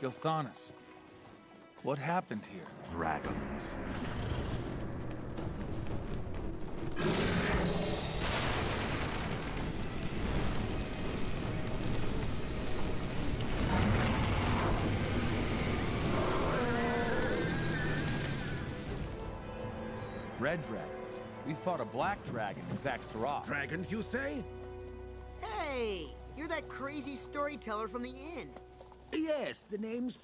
Gilthanas. What happened here? Dragons. Red dragons. We fought a black dragon in Tasslehoff. Dragons, you say? Hey, you're that crazy storyteller from the inn. Yes, the name's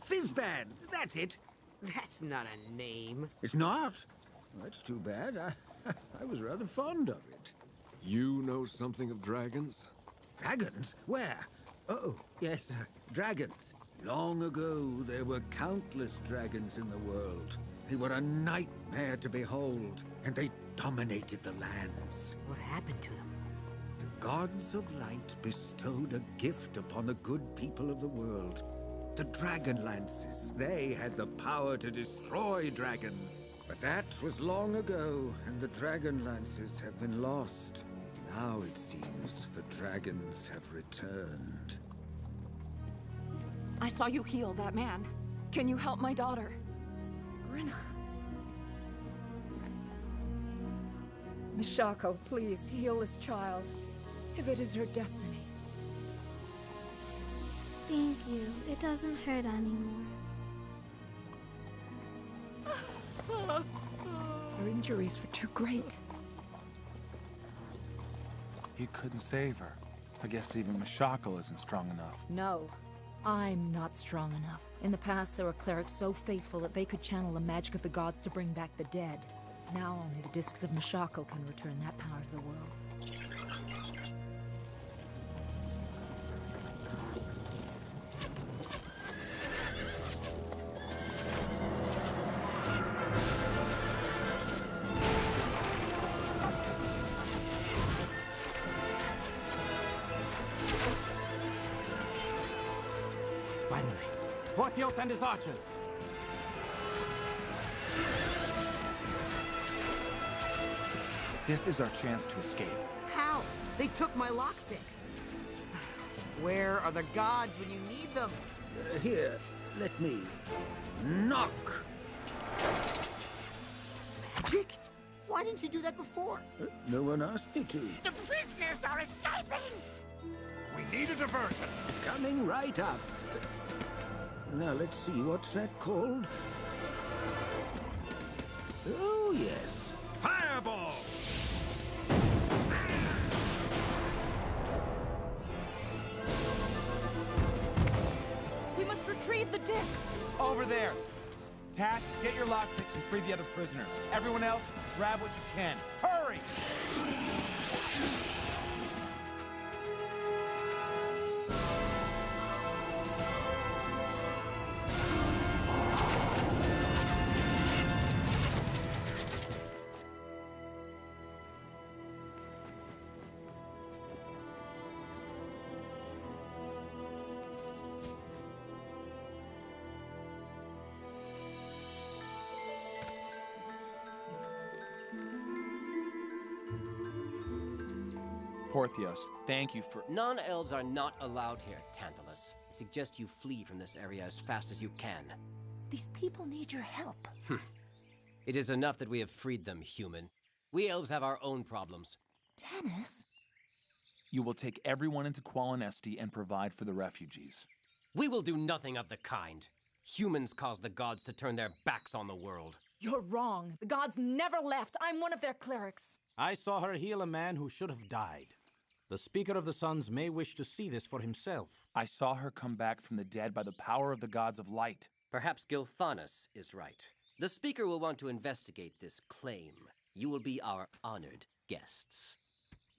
Fizzban. That's it. That's not a name. It's not? Well, that's too bad. I was rather fond of it. You know something of dragons? Dragons? Where? Oh, yes, dragons. Long ago, there were countless dragons in the world. They were a nightmare to behold, and they dominated the lands. What happened to them? The gods of light bestowed a gift upon the good people of the world. The Dragonlances. They had the power to destroy dragons. But that was long ago, and the Dragonlances have been lost. Now it seems the dragons have returned. I saw you heal that man. Can you help my daughter? Brenna. Mishako, please heal this child, if it is your destiny. Thank you. It doesn't hurt anymore. Her injuries were too great. You couldn't save her. I guess even Mishako isn't strong enough. No, I'm not strong enough. In the past, there were clerics so faithful that they could channel the magic of the gods to bring back the dead. Now only the discs of Mishako can return that power to the world. Finally, Porthios and his archers. This is our chance to escape. How? They took my lockpicks. Where are the gods when you need them? Here, let me knock. Magic? Why didn't you do that before? No one asked me to. The prisoners are escaping! We need a diversion. Coming right up. Now, let's see, what's that called? Oh, yes. Fireball! We must retrieve the discs! Over there! Tass, get your lockpicks and free the other prisoners. Everyone else, grab what you can. Hurry! Porthios, thank you for... Non-elves are not allowed here, Tantalus. I suggest you flee from this area as fast as you can. These people need your help. It is enough that we have freed them, human. We elves have our own problems. Tanis? You will take everyone into Qualinesti and provide for the refugees. We will do nothing of the kind. Humans caused the gods to turn their backs on the world. You're wrong. The gods never left. I'm one of their clerics. I saw her heal a man who should have died. The Speaker of the Suns may wish to see this for himself. I saw her come back from the dead by the power of the gods of light. Perhaps Gilthanas is right. The Speaker will want to investigate this claim. You will be our honored guests.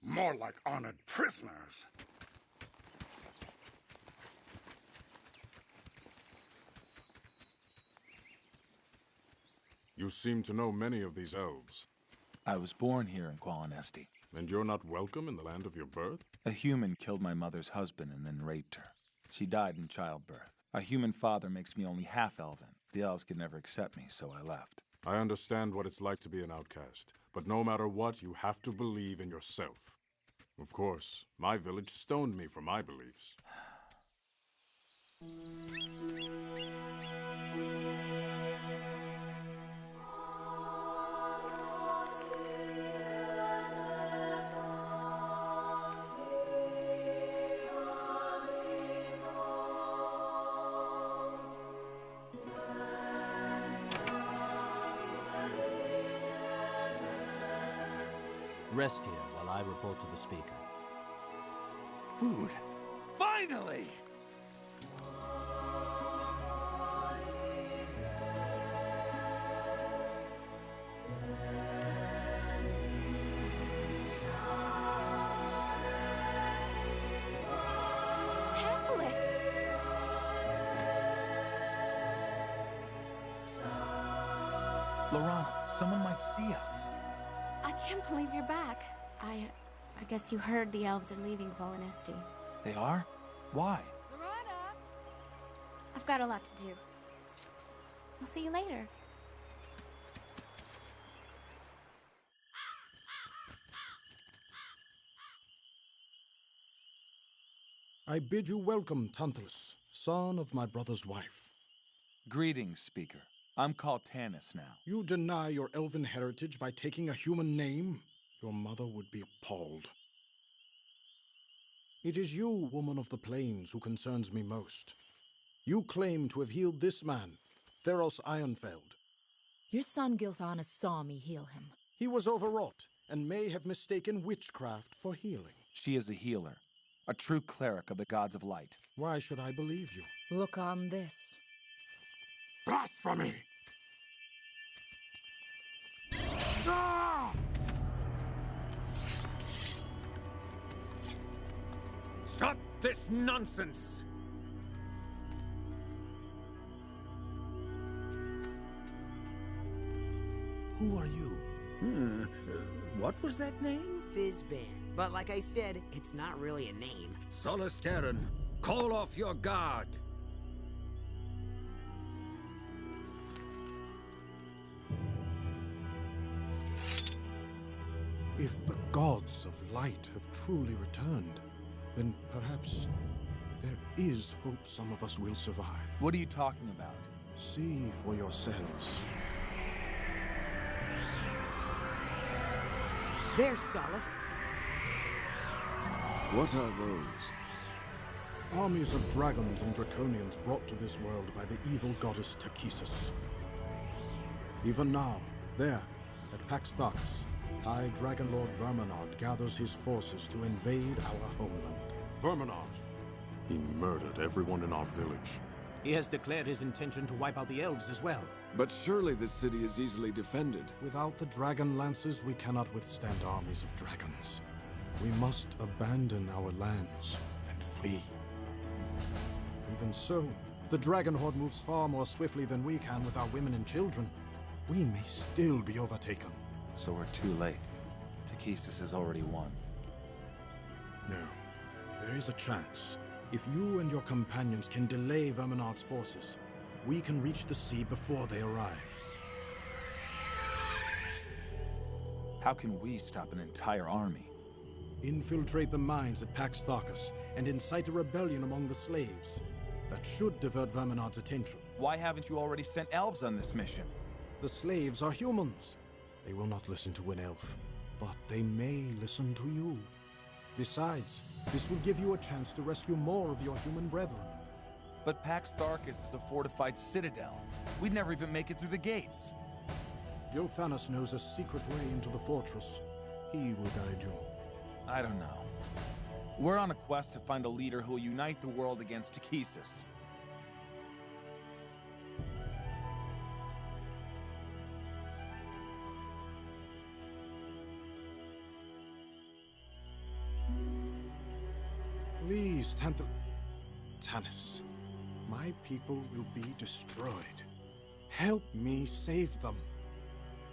More like honored prisoners. You seem to know many of these elves. I was born here in Qualinesti. And you're not welcome in the land of your birth? A human killed my mother's husband and then raped her. She died in childbirth. A human father makes me only half-elven. The elves could never accept me, so I left. I understand what it's like to be an outcast, but no matter what, you have to believe in yourself. Of course, my village stoned me for my beliefs. Rest here while I report to the Speaker. Food! Finally! Lorana, someone might see us. I can't believe you're back. I guess you heard the elves are leaving Qualinesti. They are? Why? Lorana! I've got a lot to do. I'll see you later. I bid you welcome, Tantalus, son of my brother's wife. Greetings, Speaker. I'm called Tanis now. You deny your elven heritage by taking a human name? Your mother would be appalled. It is you, woman of the plains, who concerns me most. You claim to have healed this man, Theros Ironfeld. Your son Gilthanas saw me heal him. He was overwrought, and may have mistaken witchcraft for healing. She is a healer, a true cleric of the gods of light. Why should I believe you? Look on this. Blasphemy! Ah! Stop this nonsense! Who are you? What was that name? Fizzban. But like I said, it's not really a name. Solus Terran, call off your guard! If the gods of light have truly returned, then perhaps there is hope some of us will survive. What are you talking about? See for yourselves. There's Solus. What are those? Armies of dragons and draconians brought to this world by the evil goddess Takisis. Even now, there, at Pax Tharkas, High Dragon Lord Verminard gathers his forces to invade our homeland. Verminard? He murdered everyone in our village. He has declared his intention to wipe out the elves as well. But surely this city is easily defended. Without the Dragonlances, we cannot withstand armies of dragons. We must abandon our lands and flee. Even so, the Dragon Horde moves far more swiftly than we can with our women and children. We may still be overtaken. So we're too late. Takisis has already won. No. There is a chance. If you and your companions can delay Verminard's forces, we can reach the sea before they arrive. How can we stop an entire army? Infiltrate the mines at Pax Tharkas and incite a rebellion among the slaves. That should divert Verminard's attention. Why haven't you already sent elves on this mission? The slaves are humans. They will not listen to an elf, but they may listen to you. Besides, this will give you a chance to rescue more of your human brethren. But Pax Tharkas is a fortified citadel. We'd never even make it through the gates. Thanis knows a secret way into the fortress. He will guide you. I don't know. We're on a quest to find a leader who will unite the world against Takesis. Please, Tanis. My people will be destroyed. Help me save them.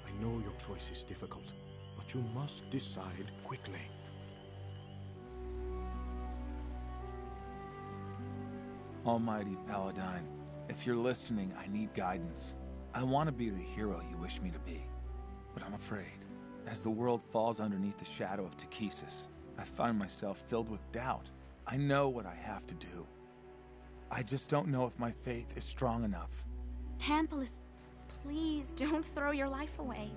I know your choice is difficult, but you must decide quickly. Almighty Paladine, if you're listening, I need guidance. I want to be the hero you wish me to be, but I'm afraid. As the world falls underneath the shadow of Takesis, I find myself filled with doubt. I know what I have to do. I just don't know if my faith is strong enough. Tantalus, please don't throw your life away.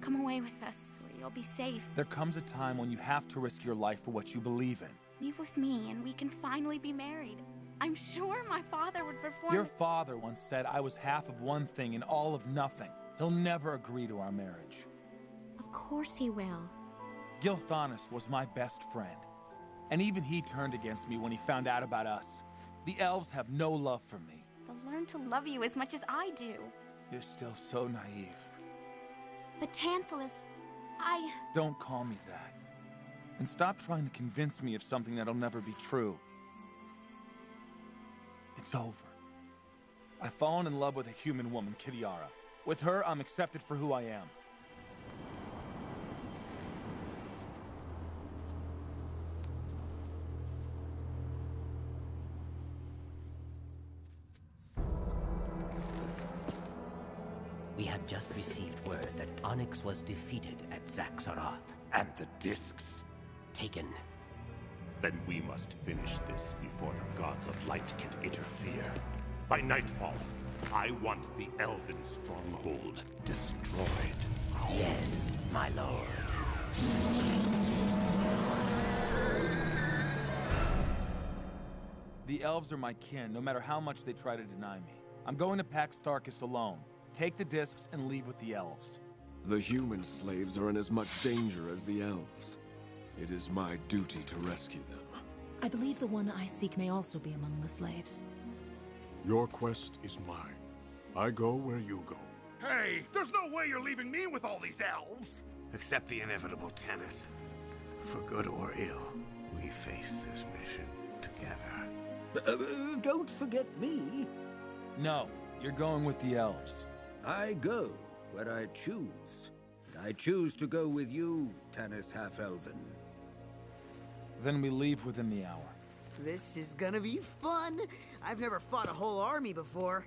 Come away with us, where you'll be safe. There comes a time when you have to risk your life for what you believe in. Leave with me, and we can finally be married. I'm sure my father would perform— Your father once said I was half of one thing and all of nothing. He'll never agree to our marriage. Of course he will. Thanis was my best friend. And even he turned against me when he found out about us. The elves have no love for me. They'll learn to love you as much as I do. You're still so naive. But Tantalus, Don't call me that. And stop trying to convince me of something that'll never be true. It's over. I've fallen in love with a human woman, Kitiara. With her, I'm accepted for who I am. We have just received word that Onyx was defeated at Zaxaroth. And the discs? Taken. Then we must finish this before the gods of light can interfere. By nightfall, I want the Elven stronghold destroyed. Yes, my lord. The elves are my kin, no matter how much they try to deny me. I'm going to Pax Tharkas alone. Take the discs and leave with the elves. The human slaves are in as much danger as the elves. It is my duty to rescue them. I believe the one I seek may also be among the slaves. Your quest is mine. I go where you go. Hey, there's no way you're leaving me with all these elves! Accept the inevitable, Tanis. For good or ill, we face this mission together. Don't forget me. No, you're going with the elves. I go where I choose. And I choose to go with you, Tanis Half-Elven. Then we leave within the hour. This is gonna be fun! I've never fought a whole army before.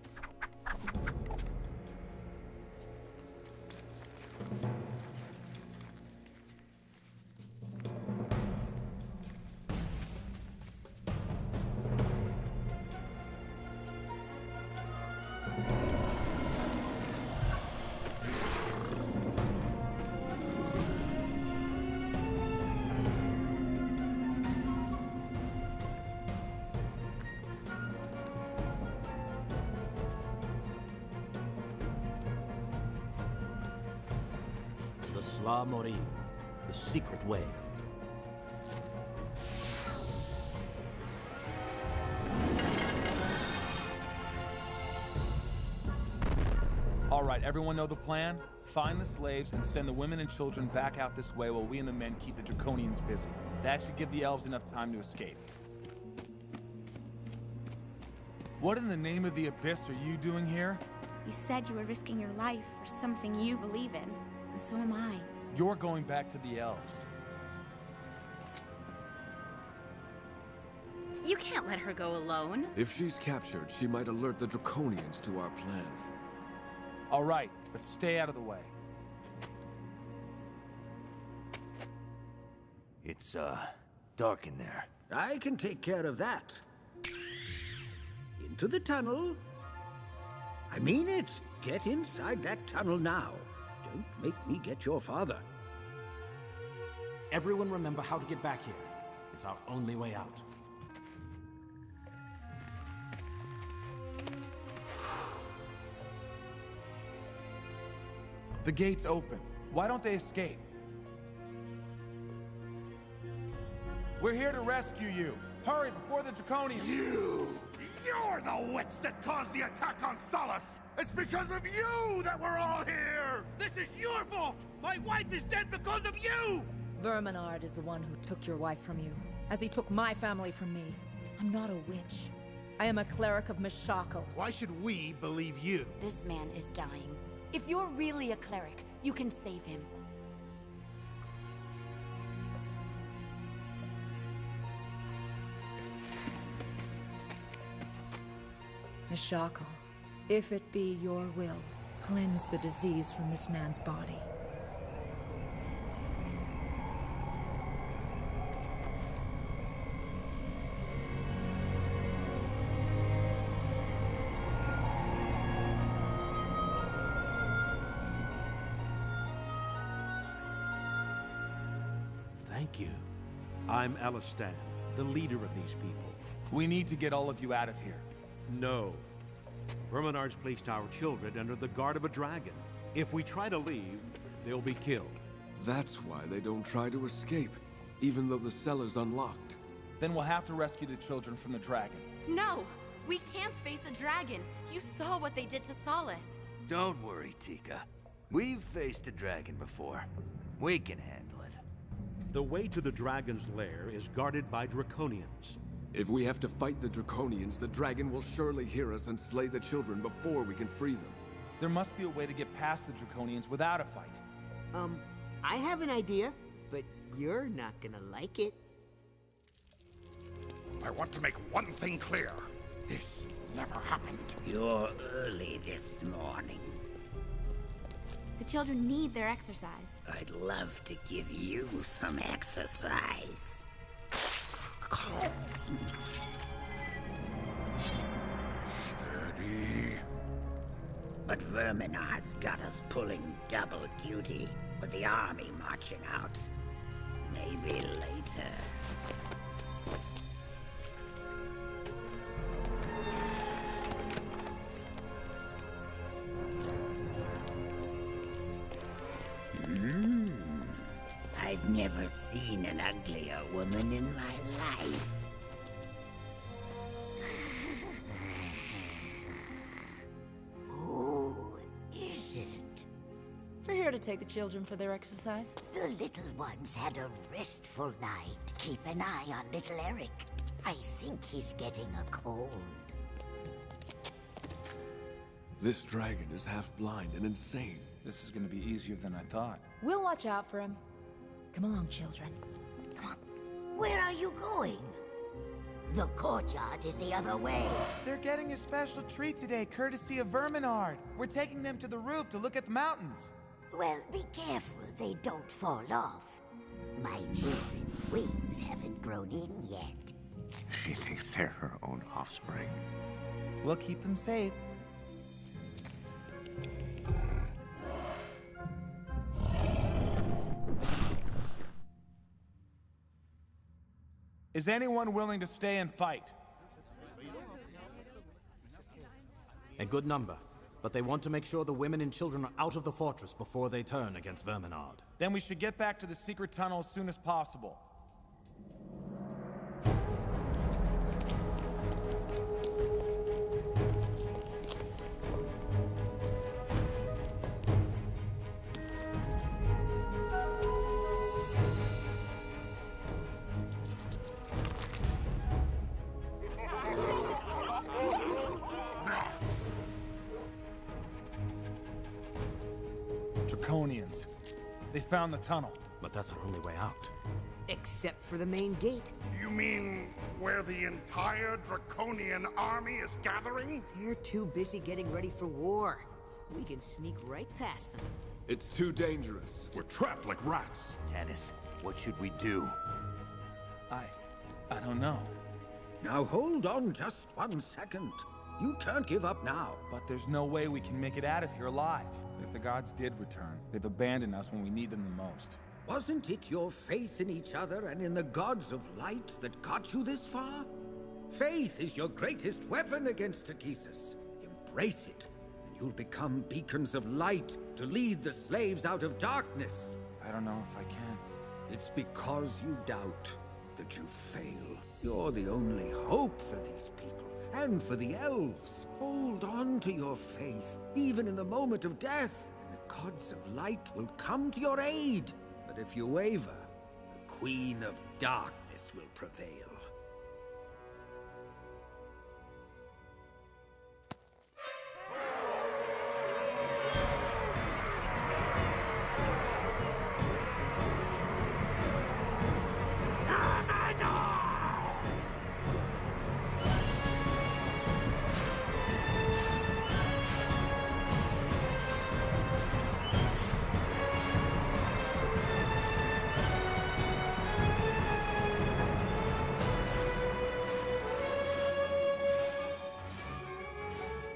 The Sla Mori, the secret way. All right, everyone know the plan? Find the slaves and send the women and children back out this way while we and the men keep the Draconians busy. That should give the elves enough time to escape. What in the name of the Abyss are you doing here? You said you were risking your life for something you believe in, and so am I. You're going back to the elves. You can't let her go alone. If she's captured, she might alert the Draconians to our plan. All right, but stay out of the way. It's, dark in there. I can take care of that. Into the tunnel. I mean it. Get inside that tunnel now. Don't make me get your father. Everyone remember how to get back here. It's our only way out. The gate's open. Why don't they escape? We're here to rescue you. Hurry before the Draconians. You're the witch that caused the attack on Solace! It's because of you that we're all here! This is your fault! My wife is dead because of you! Verminard is the one who took your wife from you, as he took my family from me. I'm not a witch. I am a cleric of Meshakal. Why should we believe you? This man is dying. If you're really a cleric, you can save him. Meshakal, if it be your will, cleanse the disease from this man's body. Thank you. I'm Alistan, the leader of these people. We need to get all of you out of here. No. Verminard's placed our children under the guard of a dragon. If we try to leave, they'll be killed. That's why they don't try to escape, even though the cellar's unlocked. Then we'll have to rescue the children from the dragon. No! We can't face a dragon! You saw what they did to Solace. Don't worry, Tika. We've faced a dragon before. We can handle it. The way to the dragon's lair is guarded by Draconians. If we have to fight the Draconians, the dragon will surely hear us and slay the children before we can free them. There must be a way to get past the Draconians without a fight. I have an idea, but you're not gonna like it. I want to make one thing clear. This never happened. You're early this morning. The children need their exercise. I'd love to give you some exercise. Steady. But Verminard's got us pulling double duty with the army marching out. Maybe later. I've never seen an uglier woman in my life. Who is it? We're here to take the children for their exercise. The little ones had a restful night. Keep an eye on little Eric. I think he's getting a cold. This dragon is half blind and insane. This is gonna be easier than I thought. We'll watch out for him. Come along, children. Come on. Where are you going? The courtyard is the other way. They're getting a special treat today, courtesy of Verminard. We're taking them to the roof to look at the mountains. Well, be careful they don't fall off. My children's wings haven't grown in yet. She thinks they're her own offspring. We'll keep them safe. Is anyone willing to stay and fight? A good number, but they want to make sure the women and children are out of the fortress before they turn against Verminard. Then we should get back to the secret tunnel as soon as possible. Draconians. They found the tunnel. But that's our only way out. Except for the main gate. You mean where the entire Draconian army is gathering? They're too busy getting ready for war. We can sneak right past them. It's too dangerous. We're trapped like rats. Tanis, what should we do? I don't know. Now hold on just 1 second. You can't give up now. But there's no way we can make it out of here alive. If the gods did return, they've abandoned us when we need them the most. Wasn't it your faith in each other and in the gods of light that got you this far? Faith is your greatest weapon against Takesis. Embrace it, and you'll become beacons of light to lead the slaves out of darkness. I don't know if I can. It's because you doubt that you fail. You're the only hope for these people. And for the elves, hold on to your faith, even in the moment of death, and the gods of light will come to your aid. But if you waver, the Queen of Darkness will prevail.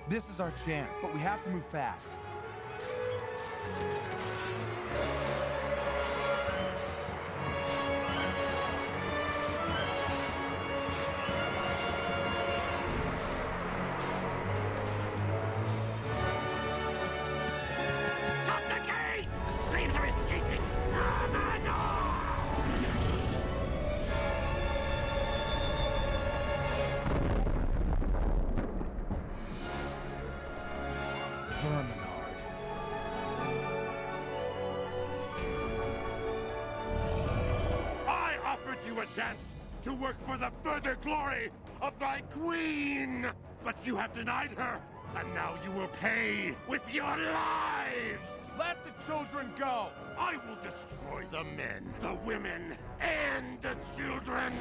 This is our chance, but we have to move fast. Shut the gate! The slaves are escaping! Chance to work for the further glory of my queen! But you have denied her, and now you will pay with your lives! Let the children go! I will destroy the men, the women, and the children!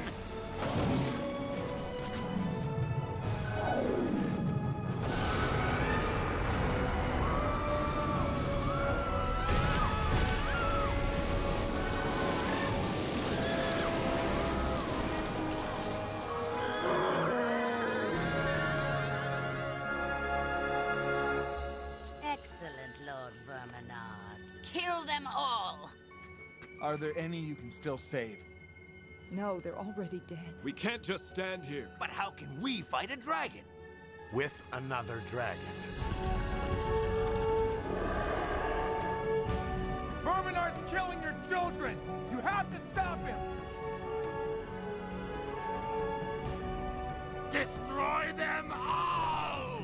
Kill them all! Are there any you can still save? No, they're already dead. We can't just stand here. But how can we fight a dragon? With another dragon. Verminard's killing your children! You have to stop him! Destroy them all!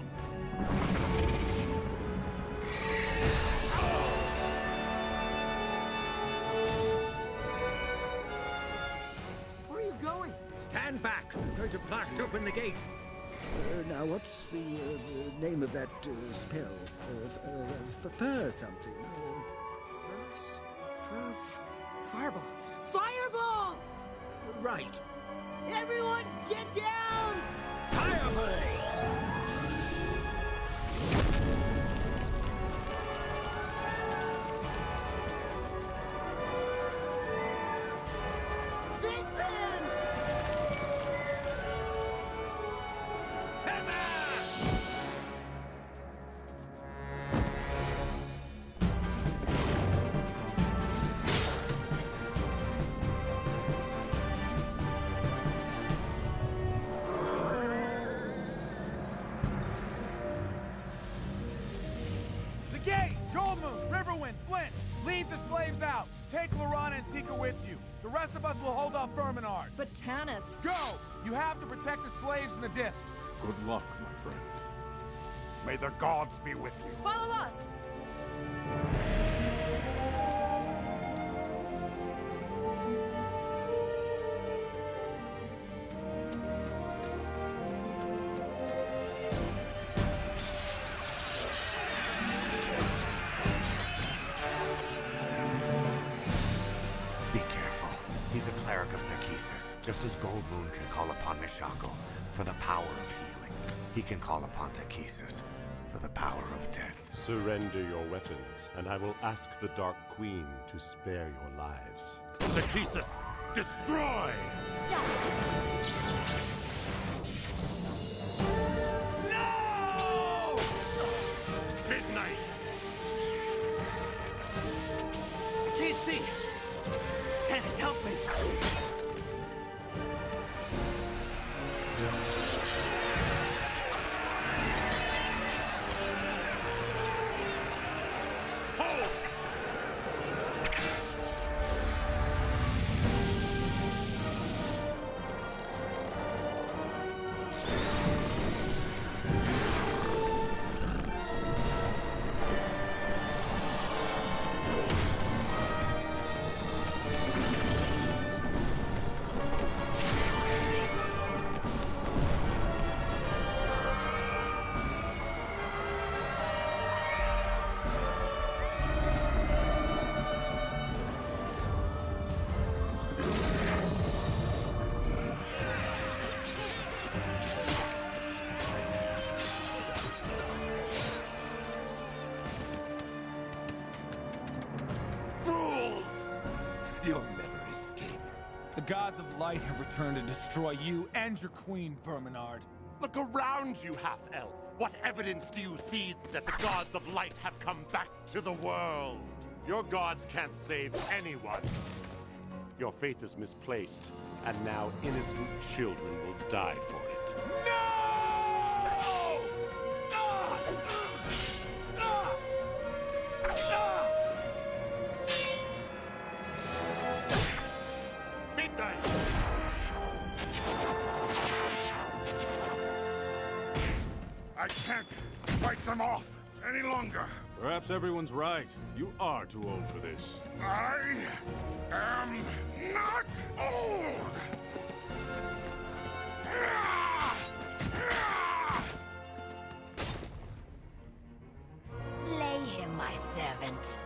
Stand back! I'm going to blast open the gate. Now, what's the name of that spell? Fur something. Fireball! Fireball! Right. Everyone, get down! Fireball! Flint, lead the slaves out. Take Lorana and Tika with you. The rest of us will hold off Verminard. But Tanis... Go! You have to protect the slaves and the discs. Good luck, my friend. May the gods be with you. Follow us! Just as Goldmoon can call upon Mishako for the power of healing, he can call upon Takesis for the power of death. Surrender your weapons, and I will ask the Dark Queen to spare your lives. Takesis, Destroy! No! Midnight! I can't see! Tanis, help me! You'll never escape. The gods of light have returned to destroy you and your queen, Verminard. Look around you, half-elf. What evidence do you see that the gods of light have come back to the world? Your gods can't save anyone. Your faith is misplaced, and now innocent children will die for it. I can't fight them off any longer. Perhaps everyone's right. You are too old for this. I am not old! Slay him, my servant.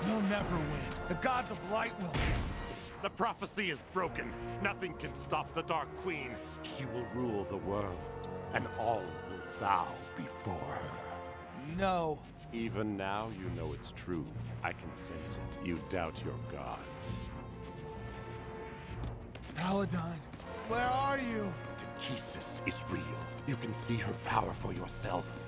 You'll never win. The gods of light will. The prophecy is broken. Nothing can stop the Dark Queen. She will rule the world, and all will bow before her. No. Even now, you know it's true. I can sense it. You doubt your gods. Paladine, where are you? Takesis is real. You can see her power for yourself.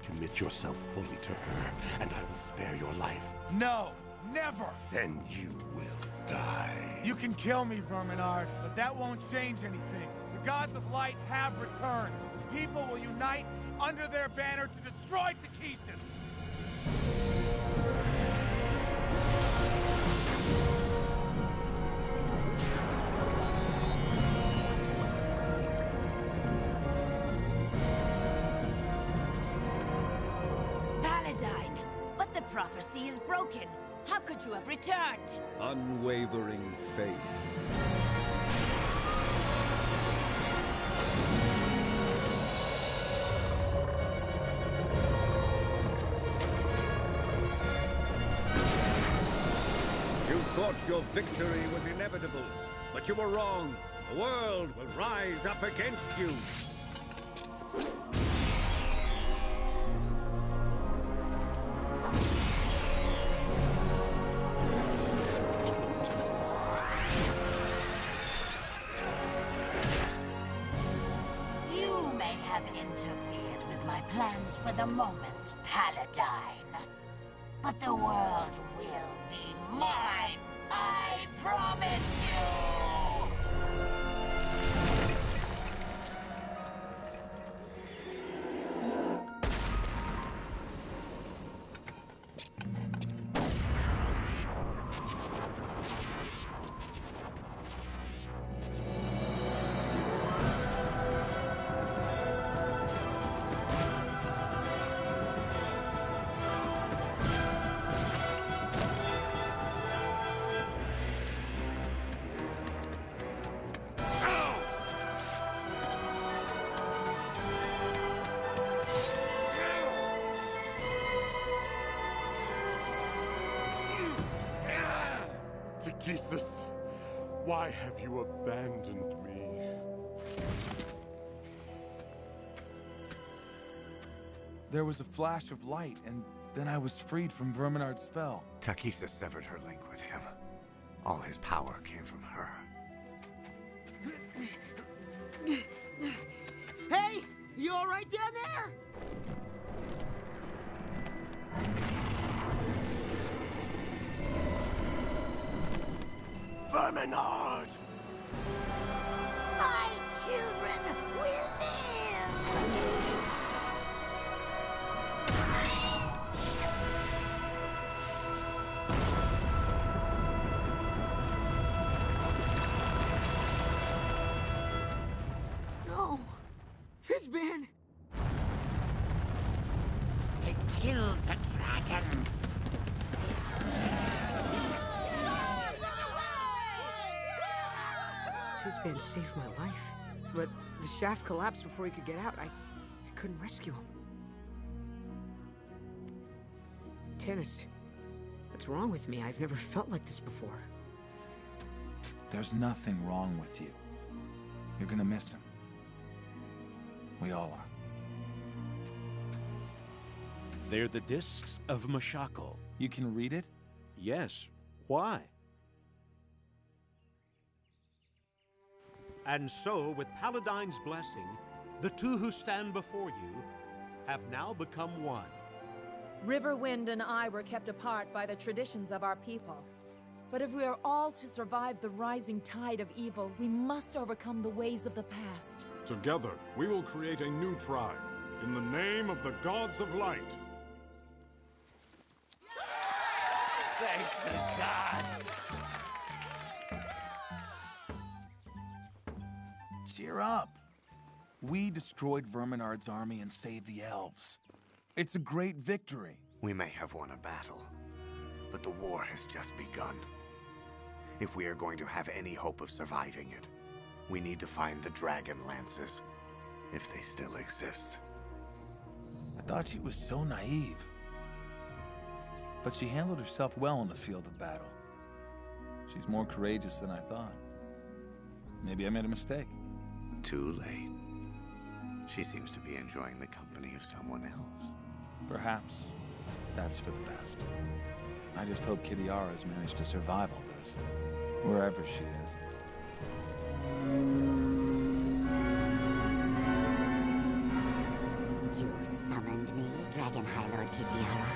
Commit yourself fully to her, and I will spare your life. No, never! Then you will die. You can kill me, Verminard, but that won't change anything. The gods of light have returned. The people will unite under their banner to destroy Takesis. Paladine, but the prophecy is broken. How could you have returned? Unwavering faith. You thought your victory was inevitable, but you were wrong. The world will rise up against you. You may have interfered with my plans for the moment, Paladine. But the world will be mine, I promise you! Takesis, why have you abandoned me? There was a flash of light, and then I was freed from Verminard's spell. Takesis severed her link with him. All his power came from her. Hey! You alright down there? Verminard! My children will live! No! Fizban! They killed the dragons! Fizban saved my life, but the shaft collapsed before he could get out. I couldn't rescue him. Tanis, what's wrong with me? I've never felt like this before. There's nothing wrong with you. You're gonna miss him. We all are. They're the discs of Mashako. You can read it? Yes. Why? And so, with Paladine's blessing, the two who stand before you have now become one. Riverwind and I were kept apart by the traditions of our people. But if we are all to survive the rising tide of evil, we must overcome the ways of the past. Together, we will create a new tribe, in the name of the Gods of Light. Thank the gods! Cheer up. We destroyed Verminard's army and saved the elves. It's a great victory. We may have won a battle, but the war has just begun. If we are going to have any hope of surviving it, we need to find the Dragonlances, if they still exist. I thought she was so naive. But she handled herself well in the field of battle. She's more courageous than I thought. Maybe I made a mistake. Too late. She seems to be enjoying the company of someone else. Perhaps that's for the best. I just hope Kitiara has managed to survive all this, wherever she is. You summoned me, Dragon High Lord Kitiara.